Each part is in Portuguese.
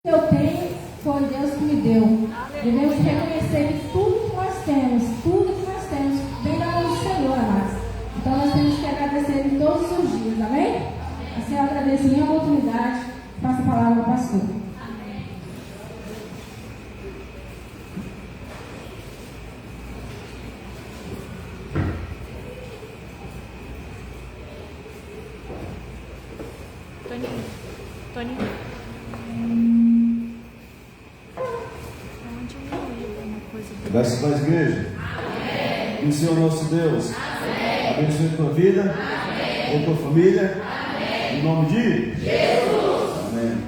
que eu tenho foi Deus que me deu. Devemos reconhecer que tudo que nós temos vem da mão do Senhor, amados. Então nós temos que agradecer Ele todos os dias, amém? Assim eu agradeço em uma oportunidade. Passa a palavra ao pastor. Toninho. Graças a Deus, igreja. Amém. O Senhor nosso Deus. Amém. Abençoe a tua vida. Amém. A tua família. Amém. Em nome de Jesus. Amém.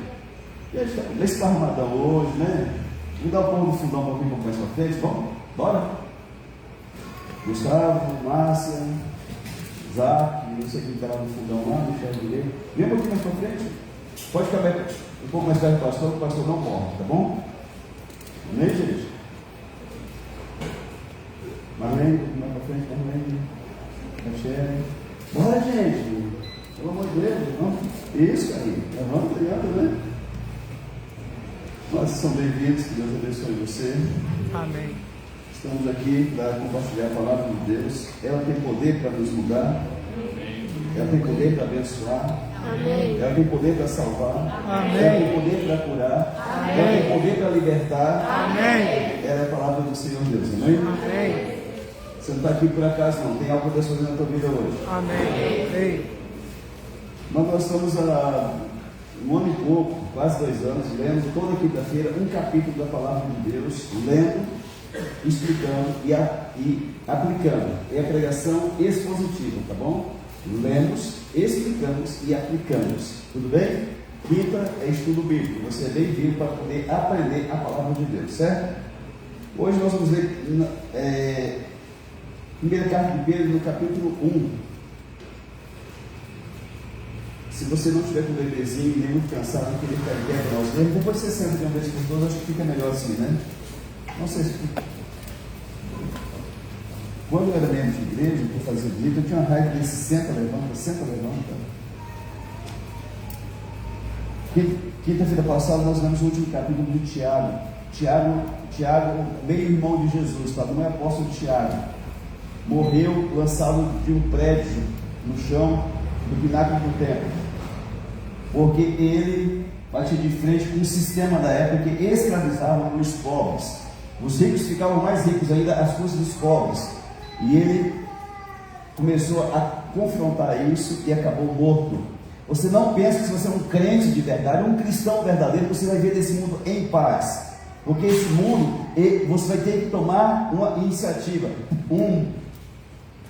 Esse está arrumadão hoje, né? Vou dar o pão do fundão um pouquinho para mais para frente. Vamos? Bora? Gustavo, Márcia, Isaac, não sei quem está lá no fundão lá, deixa eu ver. Vem um pouquinho mais para frente. Pode ficar um pouco mais perto do pastor, que o pastor não morre, tá bom? Amém, gente? Marlene, mais pra frente, Marlene, Cachê. Bora, gente, pelo amor de Deus, vamos. Isso aí, levanta, obrigado, né? Nós são bem-vindos, que Deus abençoe você. Amém. Estamos aqui para compartilhar a palavra de Deus. Ela tem poder para nos mudar. Ela tem poder para abençoar. Amém. Ela tem poder para salvar. Amém. Ela tem poder para curar. Amém. Ela tem poder para libertar. Amém. Ela é a palavra do Senhor Deus. Amém? Amém. Você não está aqui por acaso, não. Tem algo que Deus fazendo na tua vida hoje. Amém. Amém. Mas nós estamos há um ano e pouco, quase 2 anos, lendo toda quinta-feira um capítulo da palavra de Deus, lendo, explicando e aplicando. É a pregação expositiva, tá bom? Lemos, explicamos e aplicamos. Tudo bem? Quinta é estudo bíblico. Você é bem-vindo para poder aprender a palavra de Deus, certo? Hoje nós vamos ler primeira carta de Pedro, no capítulo 1. Se você não tiver com o bebezinho nem muito cansado, não querer ficar quieto para nós lermos, depois você senta de uma vez por todas, acho que fica melhor assim, né? Não sei se... Quando eu era membro de igreja, eu fazia visita, eu tinha uma raiva desse senta, levanta. Quinta-feira passada nós lemos o último capítulo de Tiago. Tiago, meio-irmão de Jesus, tá? Não é apóstolo Tiago. Morreu lançado de um prédio no chão do pináculo do templo, porque ele batia de frente com um sistema da época que escravizava os pobres. Os ricos ficavam mais ricos ainda às custas dos pobres, e ele começou a confrontar isso e acabou morto. Você não pensa que se você é um crente de verdade, um cristão verdadeiro, você vai ver desse mundo em paz, porque esse mundo, você vai ter que tomar uma iniciativa, um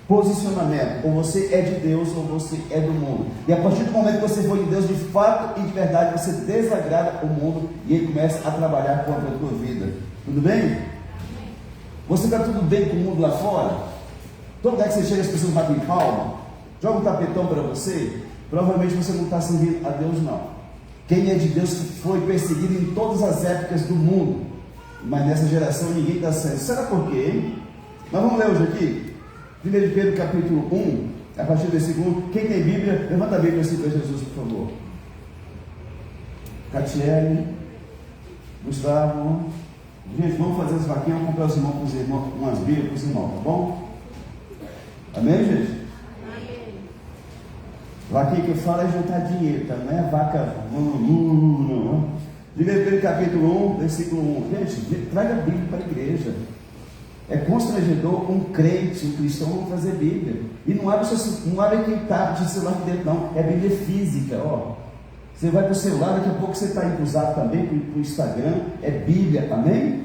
posicionamento. Ou você é de Deus ou você é do mundo. E a partir do momento que você for de Deus de fato e de verdade, você desagrada o mundo e ele começa a trabalhar contra a tua vida. Tudo bem? Você está tudo bem com o mundo lá fora? Todo lugar que você chega as pessoas batem palma, joga um tapetão para você, provavelmente você não está servindo a Deus, não. Quem é de Deus foi perseguido em todas as épocas do mundo, mas nessa geração ninguém está sendo. Será por quê, hein? Nós vamos ler hoje aqui 1 Pedro capítulo 1, a partir do versículo 1. Quem tem Bíblia, levanta a Bíblia assim para Jesus, por favor. Catiele, Gustavo. Gente, vamos fazer as vaquinhas, vamos comprar os irmãos para os irmãos, umas Bíblias para os irmãos, tá bom? Amém, gente? Amém. Vaquinha que eu falo é juntar dinheiro, tá? Não é vaca. Não. 1 Pedro capítulo 1, versículo 1. Gente, traga a Bíblia para a igreja. É constrangedor um crente, um cristão não trazer Bíblia. E não abre aquele tablet de celular aqui dentro, não. É Bíblia física, ó. Você vai para o celular, daqui a pouco você está indo para o Zap também, para o Instagram. É Bíblia, amém?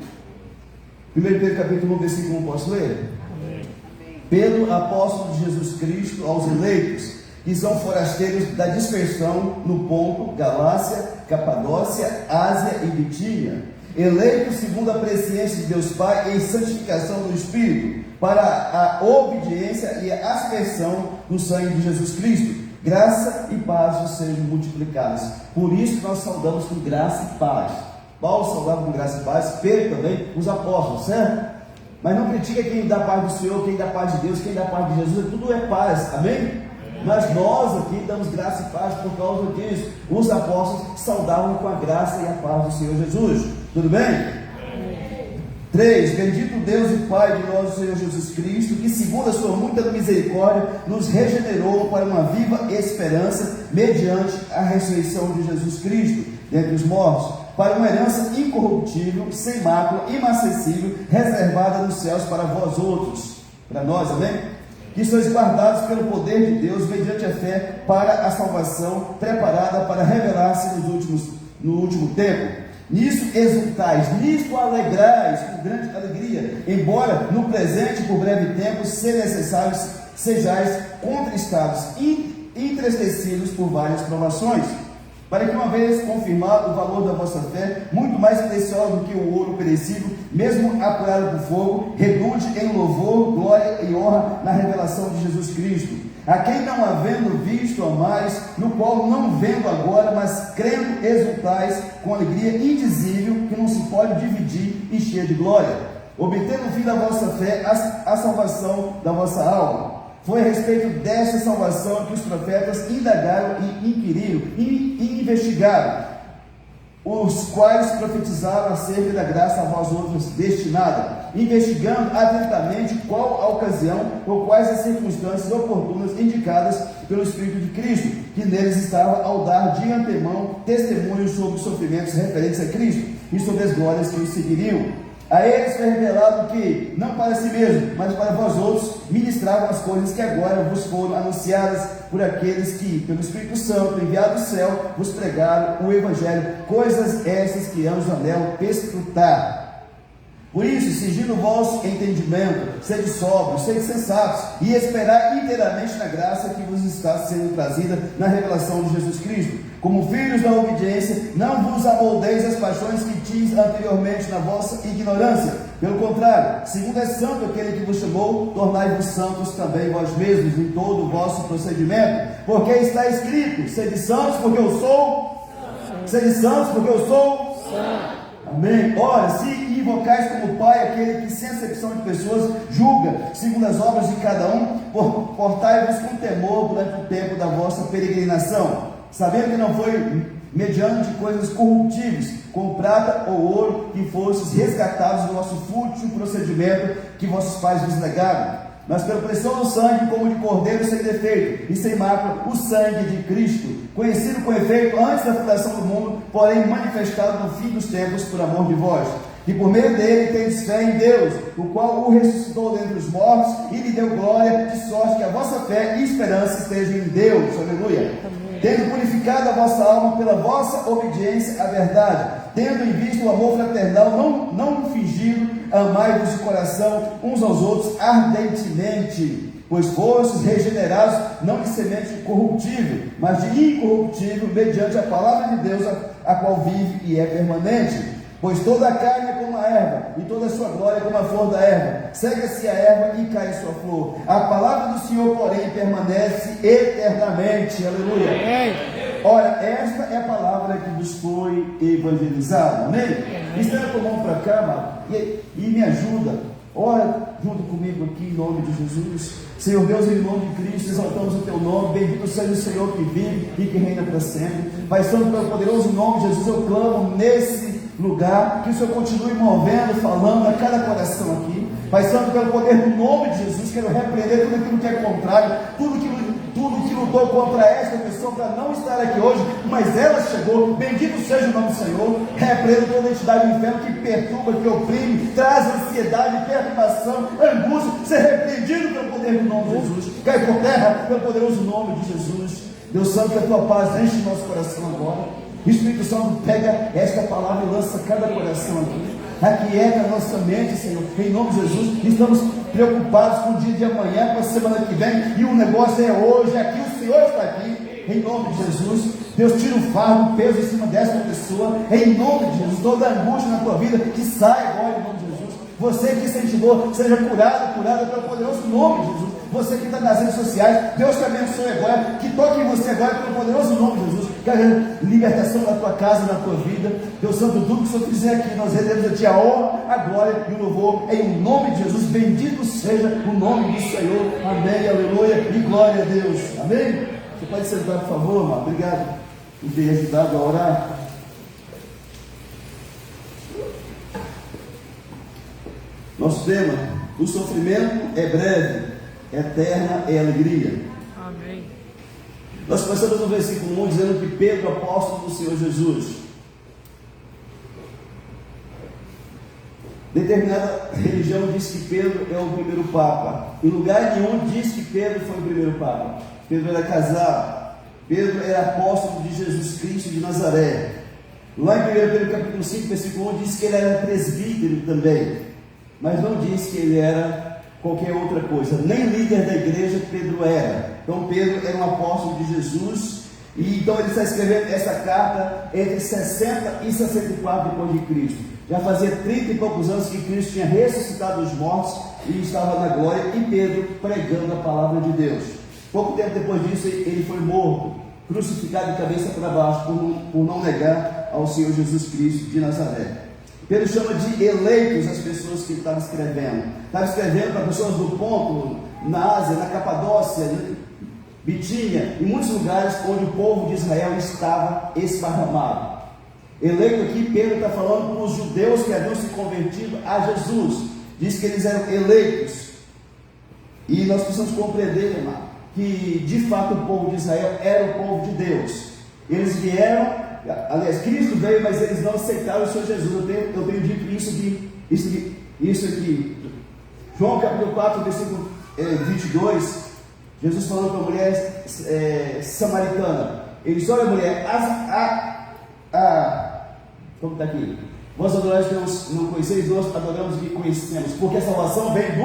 1 Pedro capítulo 1, versículo 1, posso ler? Amém. Pedro, apóstolo de Jesus Cristo, aos eleitos, que são forasteiros da dispersão no Ponto, Galácia, Capadócia, Ásia e Bitínia, eleitos segundo a presciência de Deus Pai em santificação do Espírito, para a obediência e a aspersão do sangue de Jesus Cristo. Graça e paz vos sejam multiplicadas. Por isso nós saudamos com graça e paz. Paulo saudava com graça e paz, Pedro também, os apóstolos, certo? Mas não critica quem dá paz do Senhor, quem dá paz de Deus, quem dá paz de Jesus, tudo é paz, amém? Mas nós aqui damos graça e paz por causa disso. Os apóstolos saudavam com a graça e a paz do Senhor Jesus. Tudo bem? 3. Bendito Deus e Pai de nosso Senhor Jesus Cristo, que segundo a sua muita misericórdia, nos regenerou para uma viva esperança, mediante a ressurreição de Jesus Cristo dentre os mortos, para uma herança incorruptível, sem mácula, imacessível, reservada nos céus para vós outros, para nós, amém? Que sois guardados pelo poder de Deus, mediante a fé, para a salvação, preparada para revelar-se no último tempo. Nisso exultais, nisto alegrais, com grande alegria, embora no presente, por breve tempo, se necessários, sejais contristados, entristecidos por várias provações, para que, uma vez confirmado o valor da vossa fé, muito mais preciosa do que o ouro perecível, mesmo apurado por fogo, redunde em louvor, glória e honra na revelação de Jesus Cristo, a quem não havendo visto amais, no qual não vendo agora, mas crendo exultais com alegria indizível, que não se pode dividir e cheia de glória, obtendo o fim da vossa fé, a salvação da vossa alma. Foi a respeito desta salvação que os profetas indagaram e inquiriram e investigaram, os quais profetizaram acerca da graça a vós outros destinada, investigando atentamente qual a ocasião ou quais as circunstâncias oportunas indicadas pelo Espírito de Cristo, que neles estava ao dar de antemão testemunho sobre os sofrimentos referentes a Cristo e sobre as glórias que os seguiriam. A eles foi revelado que, não para si mesmo, mas para vós outros, ministravam as coisas que agora vos foram anunciadas por aqueles que, pelo Espírito Santo, enviado do céu, vos pregaram o Evangelho, coisas essas que ambos anel perscrutar. Por isso, sigindo o vosso entendimento, sede sóbrios, sede sensatos, e esperar inteiramente na graça que vos está sendo trazida na revelação de Jesus Cristo. Como filhos da obediência, não vos amoldeis as paixões que tinhas anteriormente na vossa ignorância. Pelo contrário, segundo é santo aquele que vos chamou, tornai-vos santos também vós mesmos em todo o vosso procedimento. Porque está escrito, sede santos porque eu sou santo. Sede santos porque eu sou santo. Amém? Ora, se invocais como Pai aquele que sem acepção de pessoas julga segundo as obras de cada um, portai-vos com temor durante o tempo da vossa peregrinação, sabendo que não foi mediante coisas corruptíveis, com prata ou ouro, que fostes resgatados do vosso fútil procedimento que vossos pais vos negaram, mas pelo precioso sangue, como de cordeiro sem defeito e sem mácula, o sangue de Cristo, conhecido com efeito antes da fundação do mundo, porém manifestado no fim dos tempos por amor de vós, que por meio dele tendes fé em Deus, o qual o ressuscitou dentre os mortos e lhe deu glória, de sorte que a vossa fé e esperança estejam em Deus. Aleluia. Tendo purificado a vossa alma pela vossa obediência à verdade, tendo em vista o amor fraternal não fingido, amai-vos de coração uns aos outros ardentemente, pois fostes regenerados não de semente corruptível, mas de incorruptível, mediante a palavra de Deus, a qual vive e é permanente. Pois toda a carne é como a erva, e toda a sua glória é como a flor da erva. Seca-se a erva e cai a sua flor. A palavra do Senhor, porém, permanece eternamente. Aleluia. Ora, esta é a palavra que nos foi evangelizada. Amém? Estenda tua mão para cá, amado, e me ajuda. Ora junto comigo aqui em nome de Jesus. Senhor Deus, em nome de Cristo, exaltamos o teu nome. Bendito seja o Senhor que vive e que reina para sempre. Pai Santo, pelo poderoso nome de Jesus, eu clamo nesse lugar, que o Senhor continue movendo, falando a cada coração aqui. Pai Santo, pelo poder do nome de Jesus, quero repreender tudo aquilo que é contrário, tudo que lutou contra esta pessoa para não estar aqui hoje, mas ela chegou. Bendito seja o nome do Senhor. Repreendo toda entidade do inferno que perturba, que oprime, traz ansiedade, perturbação, angústia, ser repreendido pelo poder do nome de Jesus. Cai por terra pelo poderoso nome de Jesus. Deus Santo, que a tua paz enche nosso coração agora. Espírito Santo, pega esta palavra e lança cada coração aqui. Aquieta a nossa mente, Senhor, em nome de Jesus. Estamos preocupados com o dia de amanhã, com a semana que vem, e o negócio é hoje, aqui o Senhor está aqui, em nome de Jesus. Deus, tira o fardo, o peso em cima desta pessoa, em nome de Jesus. Toda angústia na tua vida, que sai agora, em nome de Jesus. Você que sente dor, seja curado, curada pelo poderoso nome de Jesus. Você que está nas redes sociais, Deus te abençoe agora, que toque em você agora pelo poderoso nome de Jesus. quero libertação na tua casa, na tua vida. Deus Santo, tudo que o Senhor fizer aqui, nós rendemos a Ti a honra, a glória e o louvor, em nome de Jesus. Bendito seja o nome do Senhor. Amém, aleluia e glória a Deus. Amém? Você pode sentar, por favor, irmão. Obrigado por ter ajudado a orar. Nosso tema: o sofrimento é breve, eterna é alegria. Amém. Nós começamos no versículo 1 dizendo que Pedro, apóstolo do Senhor Jesus, determinada religião diz que Pedro é o primeiro Papa. Em lugar nenhum diz que Pedro foi o primeiro Papa. Pedro era casado. Pedro era apóstolo de Jesus Cristo de Nazaré. Lá em 1 Pedro capítulo 5, versículo 1 diz que ele era presbítero também, mas não diz que ele era qualquer outra coisa, nem líder da igreja Pedro era. Então Pedro era um apóstolo de Jesus, e então ele está escrevendo essa carta entre 60 e 64 depois de Cristo. Já fazia 30 e poucos anos que Cristo tinha ressuscitado os mortos e estava na glória, e Pedro pregando a palavra de Deus. Pouco tempo depois disso ele foi morto, crucificado de cabeça para baixo por não negar ao Senhor Jesus Cristo de Nazaré. Pedro chama de eleitos as pessoas que ele estava escrevendo. Estava escrevendo para pessoas do Ponto, na Ásia, na Capadócia, Bitínia, em muitos lugares onde o povo de Israel estava esparramado. Eleito aqui, Pedro está falando para os judeus que haviam se convertido a Jesus. Diz que eles eram eleitos. E nós precisamos compreender, irmão, que de fato o povo de Israel era o povo de Deus. Eles vieram, aliás, Cristo veio, mas eles não aceitaram o Senhor Jesus. Eu tenho dito isso aqui. João capítulo 4, versículo 22, Jesus falando para a mulher samaritana. Ele disse: olha, mulher, como está aqui? Vós adorais que não conheceis, nós adoramos e conhecemos, porque a salvação vem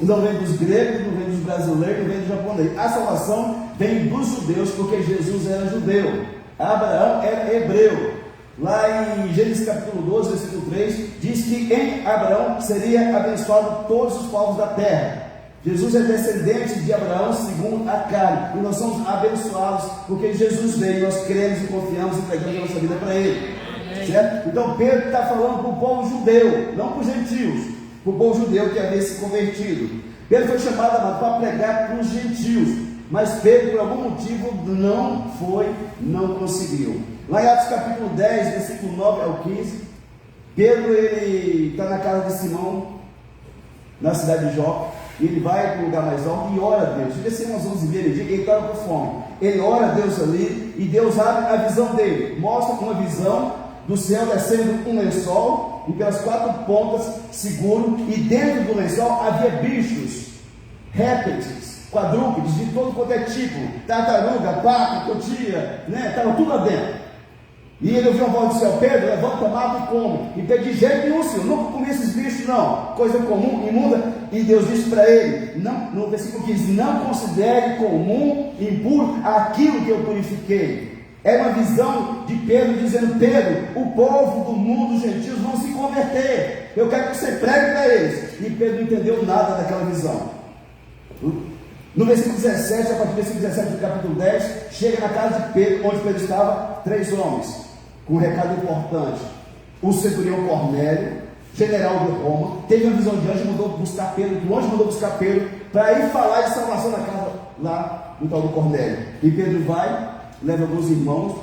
não vem dos gregos, não vem dos brasileiros, não vem dos japoneses. A salvação vem dos judeus, porque Jesus era judeu, Abraão era hebreu. Lá em Gênesis capítulo 12, versículo 3, diz que em Abraão seria abençoado todos os povos da terra. Jesus é descendente de Abraão segundo a carne, e nós somos abençoados porque Jesus veio, nós cremos e confiamos e entregamos a nossa vida para Ele. Certo? Então Pedro está falando para o povo judeu, não para os gentios, para o povo judeu que havia se convertido. Pedro foi chamado para pregar para os gentios, mas Pedro, por algum motivo, não conseguiu. Lá em Atos capítulo 10, versículo 9 ao 15, Pedro ele está na casa de Simão, na cidade de Jope, e ele vai para um lugar mais alto e ora a Deus. Devia ser umas 11h30, ele estava com fome. Ele ora a Deus ali, e Deus abre a visão dele, mostra uma visão do céu descendo um lençol, e pelas 4 pontas seguro, e dentro do lençol havia bichos, répteis, quadrúpedes, de todo quanto é tipo, tartaruga, pato, cotia, estava tudo lá dentro. E ele ouviu uma voz do céu: Pedro, levanta, mata e come. E Pedro: de jeito nenhum, Senhor, nunca comi esses bichos não, coisa comum, imunda. E Deus disse para ele, no versículo 15: não considere comum, impuro, aquilo que eu purifiquei. É uma visão de Pedro dizendo: Pedro, o povo do mundo, os gentios, vão se converter, eu quero que você pregue para eles. E Pedro não entendeu nada daquela visão. No versículo 17, a partir do versículo 17 do capítulo 10, chega na casa de Pedro, onde Pedro estava, 3 homens, com um recado importante. O centurião Cornélio, general de Roma, teve uma visão de anjo e mandou buscar Pedro, o anjo mandou buscar Pedro, para ir falar de salvação na casa, lá no tal do Cornélio. E Pedro vai, leva alguns irmãos,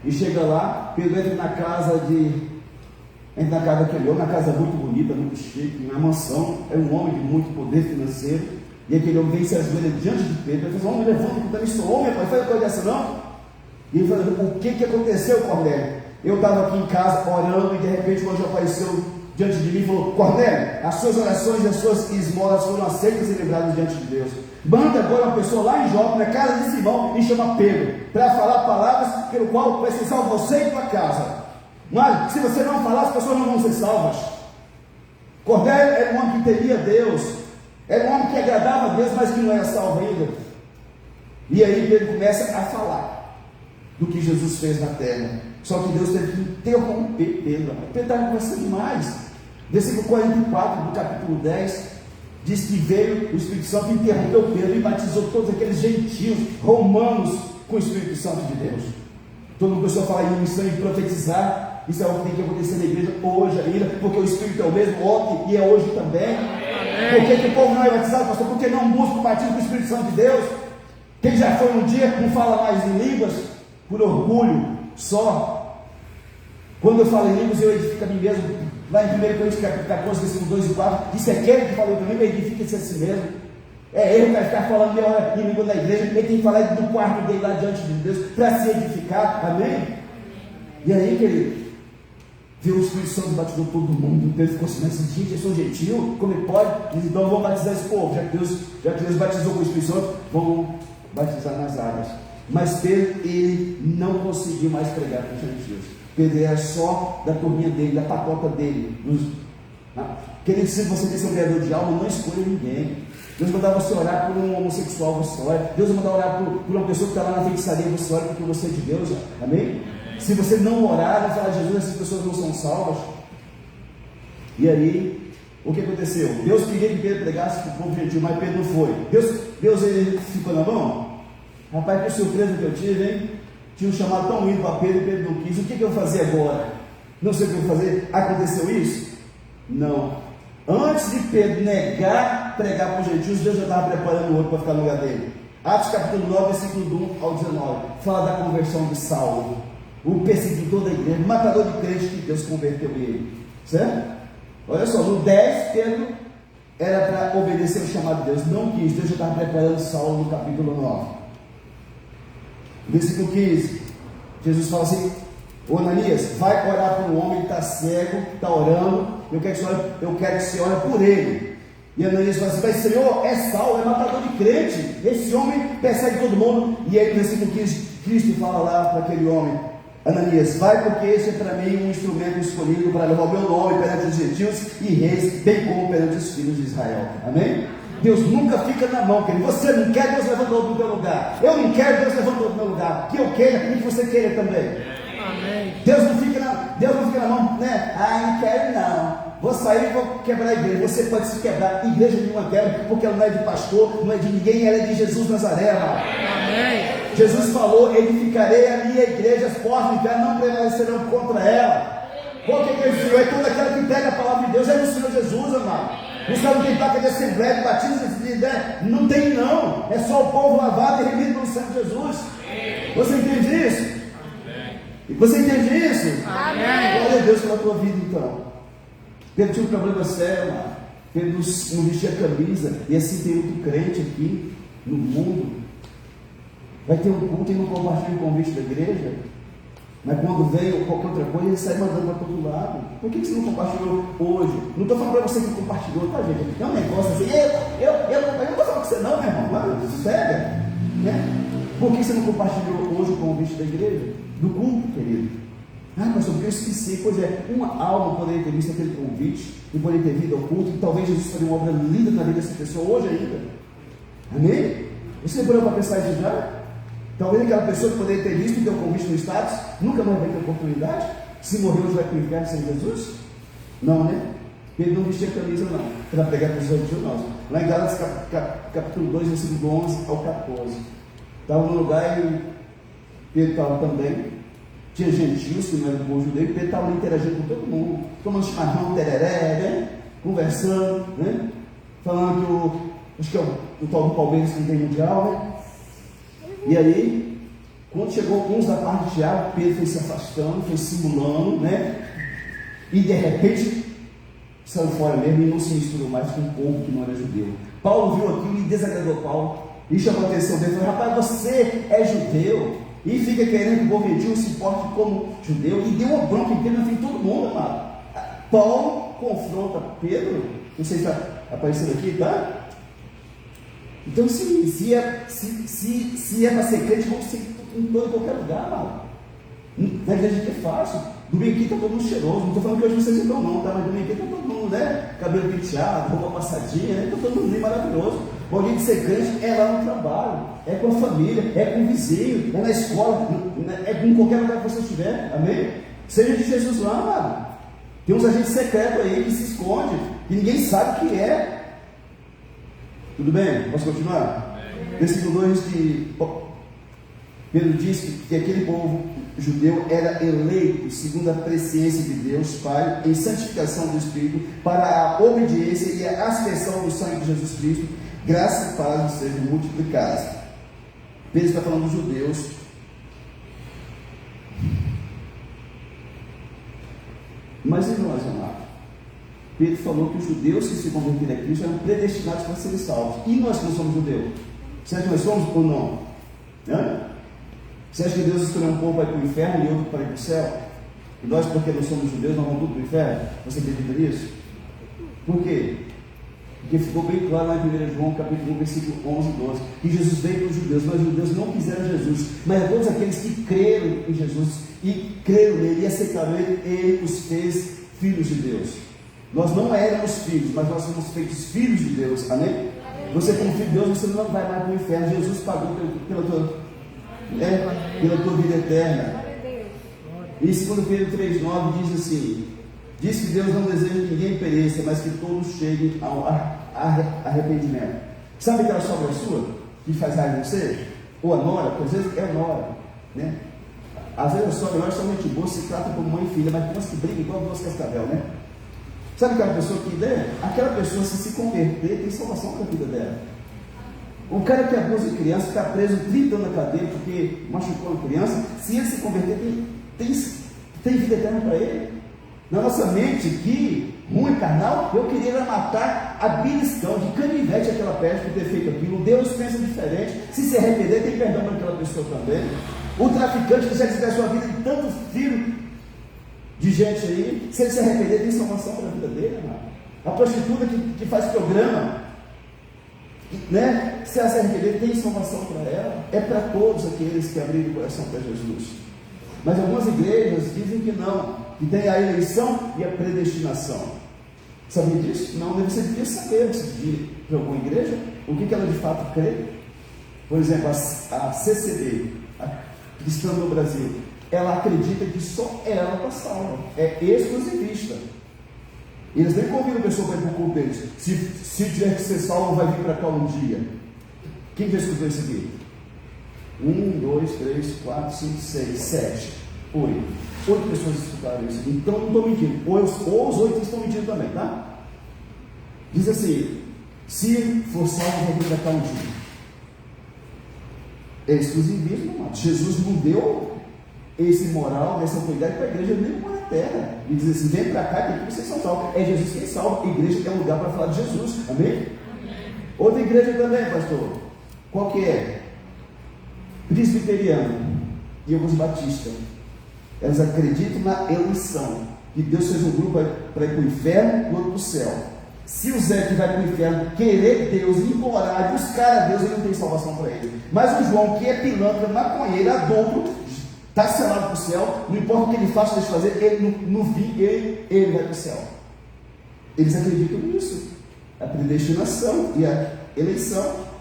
e chega lá. Pedro entra na casa daquele homem, uma casa muito bonita, muito chique, uma mansão. É um homem de muito poder financeiro. E aquele homem vem se ajoelha diante de Pedro. Ele fala: homem, levanta, eu também sou homem, rapaz, faz coisa dessa não. E ele fala: o que aconteceu, Cornélio? Eu estava aqui em casa orando, e de repente o anjo apareceu diante de mim e falou: Cornélio, as suas orações e as suas esmolas foram aceitas e lembradas diante de Deus. Manda agora uma pessoa lá em Jope, na casa de Simão, e chama Pedro, para falar palavras pelo qual vai ser salvo você e tua casa. Mas se você não falar, as pessoas não vão ser salvas. Cornélio era um homem que temia Deus, era um homem que agradava a Deus, mas que não era salvo ainda. E aí Pedro começa a falar do que Jesus fez na terra. Só que Deus teve que interromper Pedro. Pedro estava conversando demais. Versículo 44 do capítulo 10 diz que veio o Espírito Santo, interrompeu Pedro e batizou todos aqueles gentios, romanos, com o Espírito Santo de Deus. Todo mundo começou a falar em missão e profetizar. Isso é o que tem que acontecer na igreja hoje ainda, porque o Espírito é o mesmo ontem e é hoje também. Por que o povo não é batizado, pastor? Porque não busca o batismo com o Espírito Santo de Deus. Quem já foi um dia não fala mais em línguas por orgulho só. Quando eu falo em línguas, eu edifico a mim mesmo. Lá em 1 Coríntios 14, versículo 2 e 4, diz que aquele que falou para mim, edifica-se a si mesmo. É ele que vai ficar falando meia hora em língua na igreja, ele tem que falar do quarto dele lá diante de Deus, para se edificar, amém? E aí, querido, viu o Espírito Santo batizou todo mundo, então ele ficou assim, mas gente, eu sou gentil, como ele pode? Então vamos batizar esse povo, já que Deus batizou com o Espírito Santo, vamos batizar nas águas. Mas Pedro, ele não conseguiu mais pregar para os gentios. Pedro era só da turminha dele, da patota dele. Querido, se você quer ser um ganhador de alma, não escolha ninguém. Deus mandar você orar por um homossexual, você ora. Deus mandar orar por uma pessoa que está lá na feitiçaria, você ora porque você é de Deus, amém? Se você não orar, não falar de Jesus, essas pessoas não são salvas. E aí, o que aconteceu? Deus queria que Pedro pregasse para o povo gentil, mas Pedro não foi. Deus ele ficou na mão? Rapaz, que surpresa que eu tive, hein? Tinha um chamado tão lindo para Pedro e Pedro não quis. O que eu vou fazer agora? Não sei o que eu vou fazer. Aconteceu isso? Não. Antes de Pedro negar pregar para os gentios, Deus já estava preparando o outro para ficar no lugar dele. Atos capítulo 9, versículo 1 ao 19. Fala da conversão de Saulo, o perseguidor da igreja, o matador de crente que Deus converteu ele. Certo? Olha só, no 10, Pedro era para obedecer o chamado de Deus. Não quis. Deus já estava preparando Saulo no capítulo 9. Versículo 15, Jesus fala assim: ô Ananias, vai orar por um homem que está cego, está orando, eu quero que você ore por ele. E Ananias fala assim: mas Senhor, é Saulo, é matador de crente, esse homem persegue todo mundo. E aí no versículo 15, Cristo fala lá para aquele homem: Ananias, vai, porque esse é para mim um instrumento escolhido para levar o meu nome perante os gentios e reis, bem como perante os filhos de Israel. Amém? Deus nunca fica na mão, querido. Você não quer, Deus levanta outro no teu lugar. Eu não quero, Deus levanta outro no meu lugar. Que eu queira e que você queira também. Amém. Deus não fica na mão, né? Não quero não. Vou sair e vou quebrar a igreja. Você pode se quebrar. Igreja nenhuma quebra, porque ela não é de pastor, não é de ninguém, ela é de Jesus Nazaré, amado. Amém. Jesus falou: edificarei a minha igreja, as portas do inferno não prevalecerão contra ela. Por que ele disse? É toda aquela que pega a palavra de Deus, é no Senhor Jesus, amado. Os caras não tem placa de assembleia, de batismo, não tem não, é só o povo lavado e remido pelo sangue de Jesus. Você entende isso? Você entende isso? Amém. Glória a Deus pela tua vida então. Pedro tinha um problema sério, mano. Pedro não vestia camisa, e assim tem outro crente aqui no mundo. Vai ter um culto e não compartilha o convite da igreja. Mas quando veio qualquer outra coisa, ele sai mandando para todo lado. Por que você não compartilhou hoje? Não estou falando para você que compartilhou, tá, gente? É um negócio assim, eu não estou falando com você não, meu irmão. Mano, sossega, né? Por que você não compartilhou hoje o convite da igreja? Do culto, querido? Pastor, porque eu esqueci. Pois é, uma alma poderia ter visto aquele convite e poderia ter vindo ao culto, e talvez Jesus faria uma obra linda na vida dessa pessoa hoje ainda. Amém? Você parou para pensar isso já? Talvez aquela pessoa que poderia ter visto o teu convite no status nunca mais vai ter oportunidade. Se morrer hoje vai para o inferno sem Jesus? Não, né? Ele não vestia camisa não, para pregar para os gentios não. Lá em Gálatas capítulo 2, versículo 11 ao 14. Estava no lugar e Pedro estava também. Tinha gentios que não eram do povo judeu, e Pedro estava interagindo com todo mundo, tomando chimarrão, tereré, né? Conversando, né? Falando que acho que é o tal do Palmeiras que tem mundial, né? E aí, quando chegou uns da parte de Tiago, Pedro foi se afastando, foi simulando, né? E de repente saiu fora mesmo e não se misturou mais com o povo que não era judeu. Paulo viu aquilo e desagradou Paulo e chamou a atenção dele e falou: rapaz, você é judeu e fica querendo que o povo gentil se porte como judeu, e deu uma bronca em Pedro na frente de todo mundo, amado. Paulo confronta Pedro, não sei se está aparecendo aqui, tá? Então, se é para ser crente, vamos ser em qualquer lugar, mano. Na igreja que é fácil. Domingo aqui está todo mundo cheiroso. Não estou falando que hoje vocês estão não, tá? Mas domingo aqui está todo mundo, né? Cabelo penteado, roupa passadinha, né? Está todo mundo maravilhoso. O dia de ser crente é lá no trabalho, é com a família, é com o vizinho, é na escola, é em qualquer lugar que você estiver. Amém? Seja de Jesus lá, mano. Tem uns agentes secretos aí que se esconde, que ninguém sabe o que é. Tudo bem? Posso continuar? Versículo 2 de Pedro diz que aquele povo judeu era eleito segundo a presciência de Deus Pai em santificação do Espírito para a obediência e a aspersão do sangue de Jesus Cristo, graça e paz sejam multiplicadas. Pedro está falando dos judeus. Mas e nós, amado? Pedro falou que os judeus que se converterem a Cristo eram predestinados para serem salvos. E nós que não somos judeus? Será que nós somos ou não? Você acha que Deus escolheu um povo para ir para o inferno e outro para ir para o céu? E nós, porque não somos judeus, nós vamos tudo para o inferno? Você acredita nisso? Por quê? Porque ficou bem claro lá em 1 João, capítulo 1, versículo 11 e 12, que Jesus veio para os judeus, mas os judeus não quiseram Jesus, mas a todos aqueles que creram em Jesus e creram nele e aceitaram ele os fez filhos de Deus. Nós não éramos filhos, mas nós somos feitos filhos de Deus, amém? Você como filho de Deus, você não vai mais para o inferno. Jesus pagou pela tua vida eterna. E 2 Pedro 3,9 diz assim: diz que Deus não deseja que ninguém pereça, mas que todos cheguem ao arrependimento. Sabe aquela sogra sua que faz raiva em você? Ou a nora, porque às vezes é a nora, né? Às vezes a sogra é somente boa, se trata como mãe e filha, mas tem umas que brigam igual duas cascavel, né? Sabe aquela pessoa que aquela pessoa, se converter, tem salvação para a vida dela. Um cara que abusa de criança, fica preso 30 anos na cadeia porque machucou uma criança, se ele se converter, tem vida eterna para ele. Na nossa mente, que ruim, carnal, eu queria matar a beliscão, de canivete aquela peste por ter feito aquilo. Deus pensa diferente. Se arrepender, tem perdão para aquela pessoa também. O traficante que já quiser a sua vida de tanto filho de gente aí, se ele se arrepender, tem salvação para a vida dele, irmão. A prostituta que faz programa, né? Se ela se arrepender, tem salvação para ela. É para todos aqueles que abriram o coração para Jesus. Mas algumas igrejas dizem que não, que tem a eleição e a predestinação. Sabia disso? Não, você devia saber antes de ir para alguma igreja o que ela de fato crê. Por exemplo, a CCB, a Cristã no Brasil, ela acredita que só ela está salva, é exclusivista. Eles nem convidam a pessoa para ir para o culto deles. Se tiver que ser salvo, vai vir para cá um dia. Quem já escutou isso aqui? 1, 2, 3, 4, 5, 6, 7, 8. 8 pessoas escutaram isso. Então não estou mentindo. Ou os 8 estão mentindo também, tá? Diz assim: se for salvo, vai vir para cá um dia. É exclusivismo, mano. Jesus não deu esse moral, essa autoridade para a igreja nenhuma na terra. E diz assim: vem para cá que vocês são salvos. É Jesus quem salva. A igreja é um lugar para falar de Jesus. Amém? Outra igreja também, pastor. Qual que é? Presbiteriano e alguns batistas. Elas acreditam na eleição, que Deus fez um grupo para ir para o inferno e outro para o céu. Se o Zé que vai para o inferno querer Deus, implorar, buscar a Deus, ele não tem salvação para ele. Mas o João, que é pilantra, maconheiro, adulto, está selado para o céu. Não importa o que ele faça, deixa fazer, ele vai para o céu. Eles acreditam nisso, a predestinação e a eleição.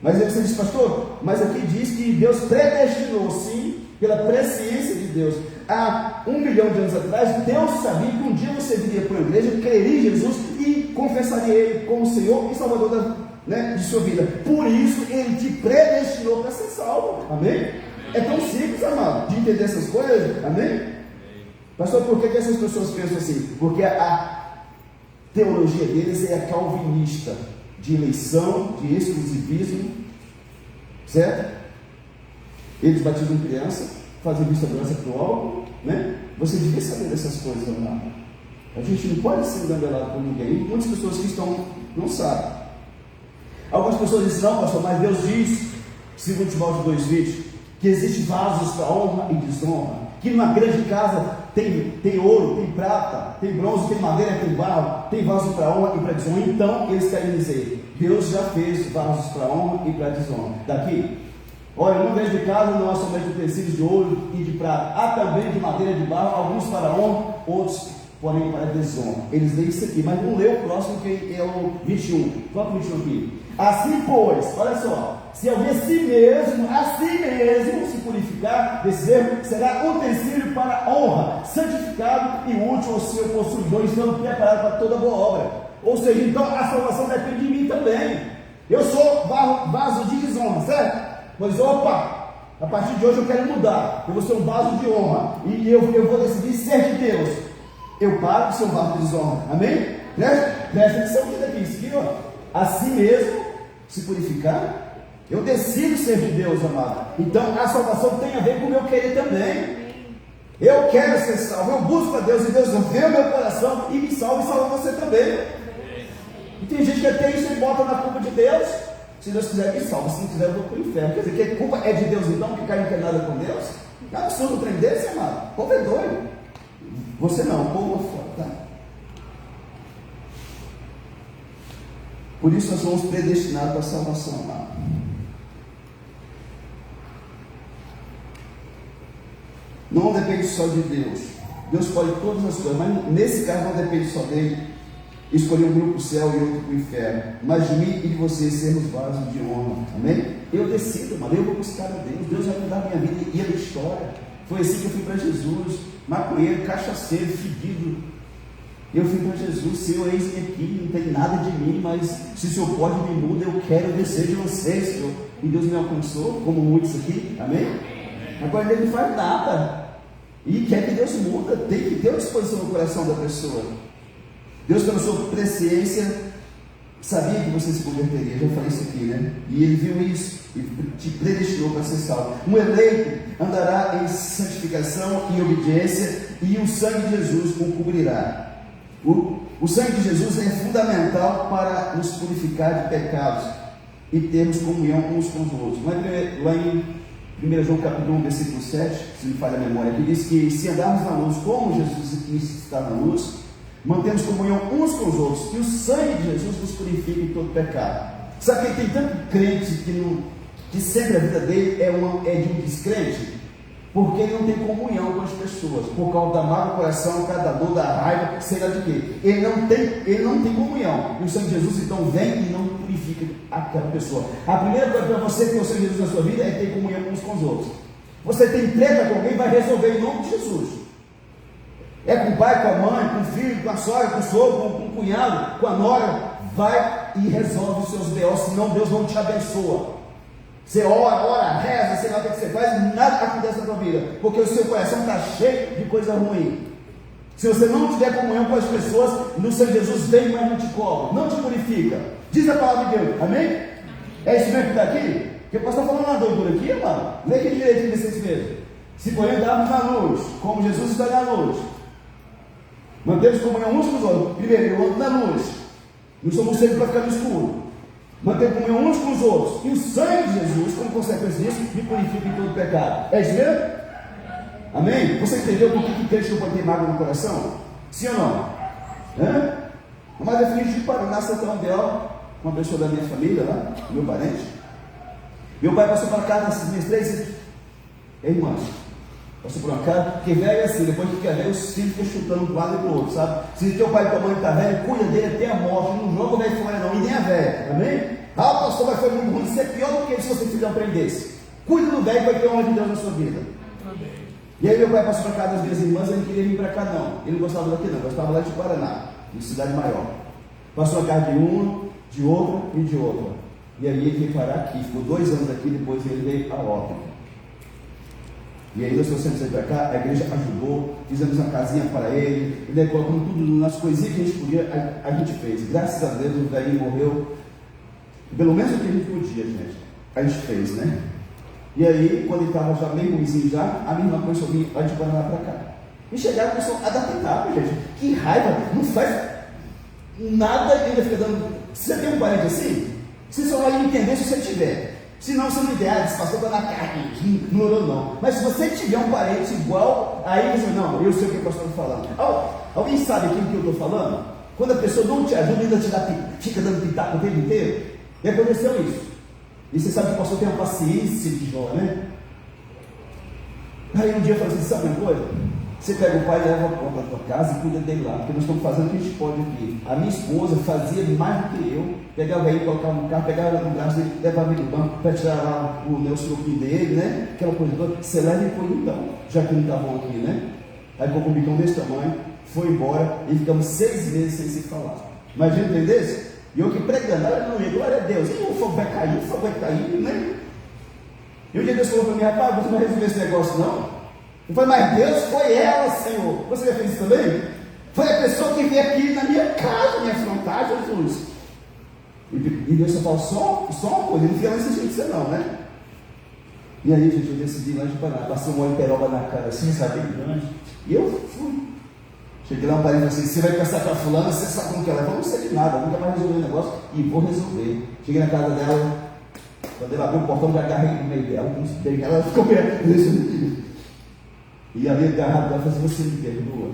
Mas aí você diz: pastor, mas aqui diz que Deus predestinou, sim, pela presciência de Deus. Há 1 milhão de anos atrás, Deus sabia que um dia você viria para a igreja, creria em Jesus e confessaria Ele como Senhor e Salvador de sua vida. Por isso, Ele te predestinou para ser salvo. Amém? É tão simples, amado, de entender essas coisas. Amém? Pastor, por que essas pessoas pensam assim? Porque a teologia deles é a calvinista, de eleição, de exclusivismo, certo? Eles batizam criança, fazem vista grossa para o álcool, né? Você devia saber dessas coisas, amado. A gente não pode ser enganado por ninguém. Muitas pessoas que estão não sabem. Algumas pessoas dizem: não, pastor, mas Deus diz, segundo Timóteo 2,20, que existe vasos para honra e desonra, que numa grande casa tem ouro, tem prata, tem bronze, tem madeira, tem barro, tem vasos para honra e para desonra. Então eles querem dizer: Deus já fez vasos para honra e para desonra. Daqui, olha, no meio de casa não há somente utensílios de ouro e de prata, há também de madeira e de barro, alguns para honra, outros porém para desonra. Eles leem isso aqui, mas não lê o próximo, que é o 21. Qual é o 21 aqui? Assim, pois, olha só, se alguém a si mesmo se purificar desse erro, será utensílio para honra, santificado e útil ao seu possuidor, estando preparado para toda boa obra. Ou seja, então a salvação depende de mim também. Eu sou vaso de desonra, certo? Pois opa, A partir de hoje eu quero mudar. Eu vou ser um vaso de honra. E eu vou decidir ser de Deus. Eu paro de ser um vaso de desonra. Amém? Presta atenção aqui, isso aqui, ó. Assim mesmo, se purificar, eu decido ser de Deus, amado. Então a salvação tem a ver com o meu querer também. Eu quero ser salvo, eu busco a Deus e Deus vê o meu coração e me salva e salva você também. E tem gente que até isso e bota na culpa de Deus. Se Deus quiser me salva, se não quiser eu vou para o inferno. Quer dizer, que a culpa é de Deus então, que cai não quer nada com Deus? É absurdo um trem desse, amado. O povo é doido. Você não, o povo é fora, tá? Por isso nós somos predestinados para a salvação, amado. Não depende só de Deus. Deus pode todas as coisas, mas nesse caso não depende só dele. Escolher um grupo para o céu e outro para o inferno. Mas de mim e de vocês sermos vasos de honra. Amém? Eu decido, mano. Eu vou buscar a Deus. Deus vai mudar a minha vida e a minha história. Foi assim que eu fui para Jesus. Maconheiro, cachaceiro, fedido. Eu fui para Jesus. Senhor, eis-me aqui. Não tem nada de mim, mas se o Senhor pode me muda, eu quero descer de você, Senhor. E Deus me alcançou, como muitos aqui. Amém? Agora ele não faz nada. E quer que Deus muda. Tem que ter uma disposição no coração da pessoa. Deus, pela sua presciência, sabia que você se converteria. Já falei isso aqui, né? E Ele viu isso e te predestinou para ser salvo. Um eleito andará em santificação e obediência, e o sangue de Jesus o cobrirá. O sangue de Jesus é fundamental para nos purificar de pecados e termos comunhão uns com os outros. Lá em 1 João capítulo 1, versículo 7, se me falha a memória, que diz que se andarmos na luz como Jesus Cristo está na luz, mantemos comunhão uns com os outros, e o sangue de Jesus nos purifica de todo pecado. Sabe que tem tanto crente que sempre a vida dele é de um descrente? Porque ele não tem comunhão com as pessoas, por causa da má do coração, cada dor, da raiva, sei lá de quê. Ele não tem comunhão. E o sangue de Jesus então vem e não purifica aquela pessoa. A primeira coisa para você ter o sangue de Jesus na sua vida é ter comunhão uns com os outros. Você tem treta com alguém, vai resolver em nome de Jesus. É com o pai, com a mãe, com o filho, com a sogra, com o sogro, com o cunhado, com a nora. Vai e resolve os seus B.O., senão Deus não te abençoa. Você ora, reza, sei lá o que você faz, nada acontece na tua vida, porque o seu coração está cheio de coisa ruim. Se você não tiver comunhão com as pessoas, no Senhor Jesus vem, mas não te cobra, não te purifica. Diz a palavra de Deus, amém? É isso mesmo que está aqui? Porque eu posso estar falando uma doidura aqui, mano. Lê aqui direitinho desse mesmo. Se porém andarmos na luz, como Jesus está na luz, mantemos comunhão uns com os outros. Primeiro, eu ando na luz, não somos sempre para ficar no escuro. Manter comunhão uns com os outros, e o sangue de Jesus, como consequência disso, me purifica de todo pecado. É isso mesmo? Amém? Você entendeu por que crente não pode ter mágoa no coração? Sim ou não? Mas eu fiz de Paraná, Santana Del, uma pessoa da minha família lá, meu parente. Meu pai passou para casa nessas minhas 3 irmãs. Passou por uma casa, porque velho é assim, depois que fica velho, os filhos ficam chutando de um lado e do outro, sabe? Se teu pai e tua mãe está velho, cuida dele até a morte, não joga o velho fora não, e nem a velha, amém? Ah, o pastor, mas foi muito ruim, isso é pior do que se você filho aprendesse. Cuida do velho, vai ter honra de Deus na sua vida. Amém. E aí meu pai passou para casa das minhas irmãs, ele não queria vir para cá não, ele não gostava daqui não, gostava lá de Paraná, de cidade maior. Passou a casa de uma, de outra e de outra. E aí ele veio parar aqui, ficou 2 anos aqui, depois ele veio a óbito. E aí nós trouxemos ele para cá, a igreja ajudou, fizemos uma casinha para ele, e daí colocamos tudo nas coisinhas que a gente podia, a gente fez. Graças a Deus o velhinho morreu, pelo menos o que a gente podia, gente. A gente fez, né? E aí, quando ele estava já meio ruimzinho já, a minha irmã começou a vir lá de Paraná para cá. E chegaram, começou a dar pitaco, gente. Que raiva, não faz nada e ainda fica dando. Você tem um parente assim? Você só vai entender se você tiver. Se não, você não ideia, esse pastor está na carne, não orou não. Mas se você tiver um parente igual, aí você não, eu sei o que o pastor está falando. Alguém sabe aquilo que eu estou falando? Quando a pessoa não te ajuda, ainda fica dando pitaco o tempo inteiro. E aconteceu isso. E você sabe que o pastor tem uma paciência de Jó, né? Aí um dia eu falei assim, sabe uma coisa? Você pega o pai e leva para a tua casa e cuida dele lá, porque nós estamos fazendo o que a gente pode aqui. A minha esposa fazia mais do que eu, pegava ele, colocava no carro, pegava ela no braço dele, levava ele no banco para tirar lá o suruquinho dele, né? Aquela coisa toda. Você leva e põe então, já que não está bom aqui, né? Aí colocou um bicão desse tamanho, foi embora e ficamos 6 meses sem se falar. Imagina, entendesse? E eu que pregando, aleluia, glória a Deus. E o fogo vai cair, né? E um dia Deus falou para mim: rapaz, você não vai resolver esse negócio não? Eu falei: mas Deus, foi ela, Senhor. Você já fez isso também? Foi a pessoa que veio aqui na minha casa me afrontar, Jesus. E Deus só falou só uma coisa, ele não fica lá insistindo você não, né? E aí, gente, eu decidi lá de Paraná, passei um óleo peroba na cara assim, sabe, grande. E eu fui. Cheguei lá no parente e falei assim: você vai pensar com a fulana, você sabe como que ela é? Eu não sei de nada, nunca mais resolvi o negócio e vou resolver. Cheguei na casa dela, quando ela abriu o portão, já agarrei no meio dela, como se bem, ela ficou perto. E ali agarrado, ela falou assim: você me perdoa?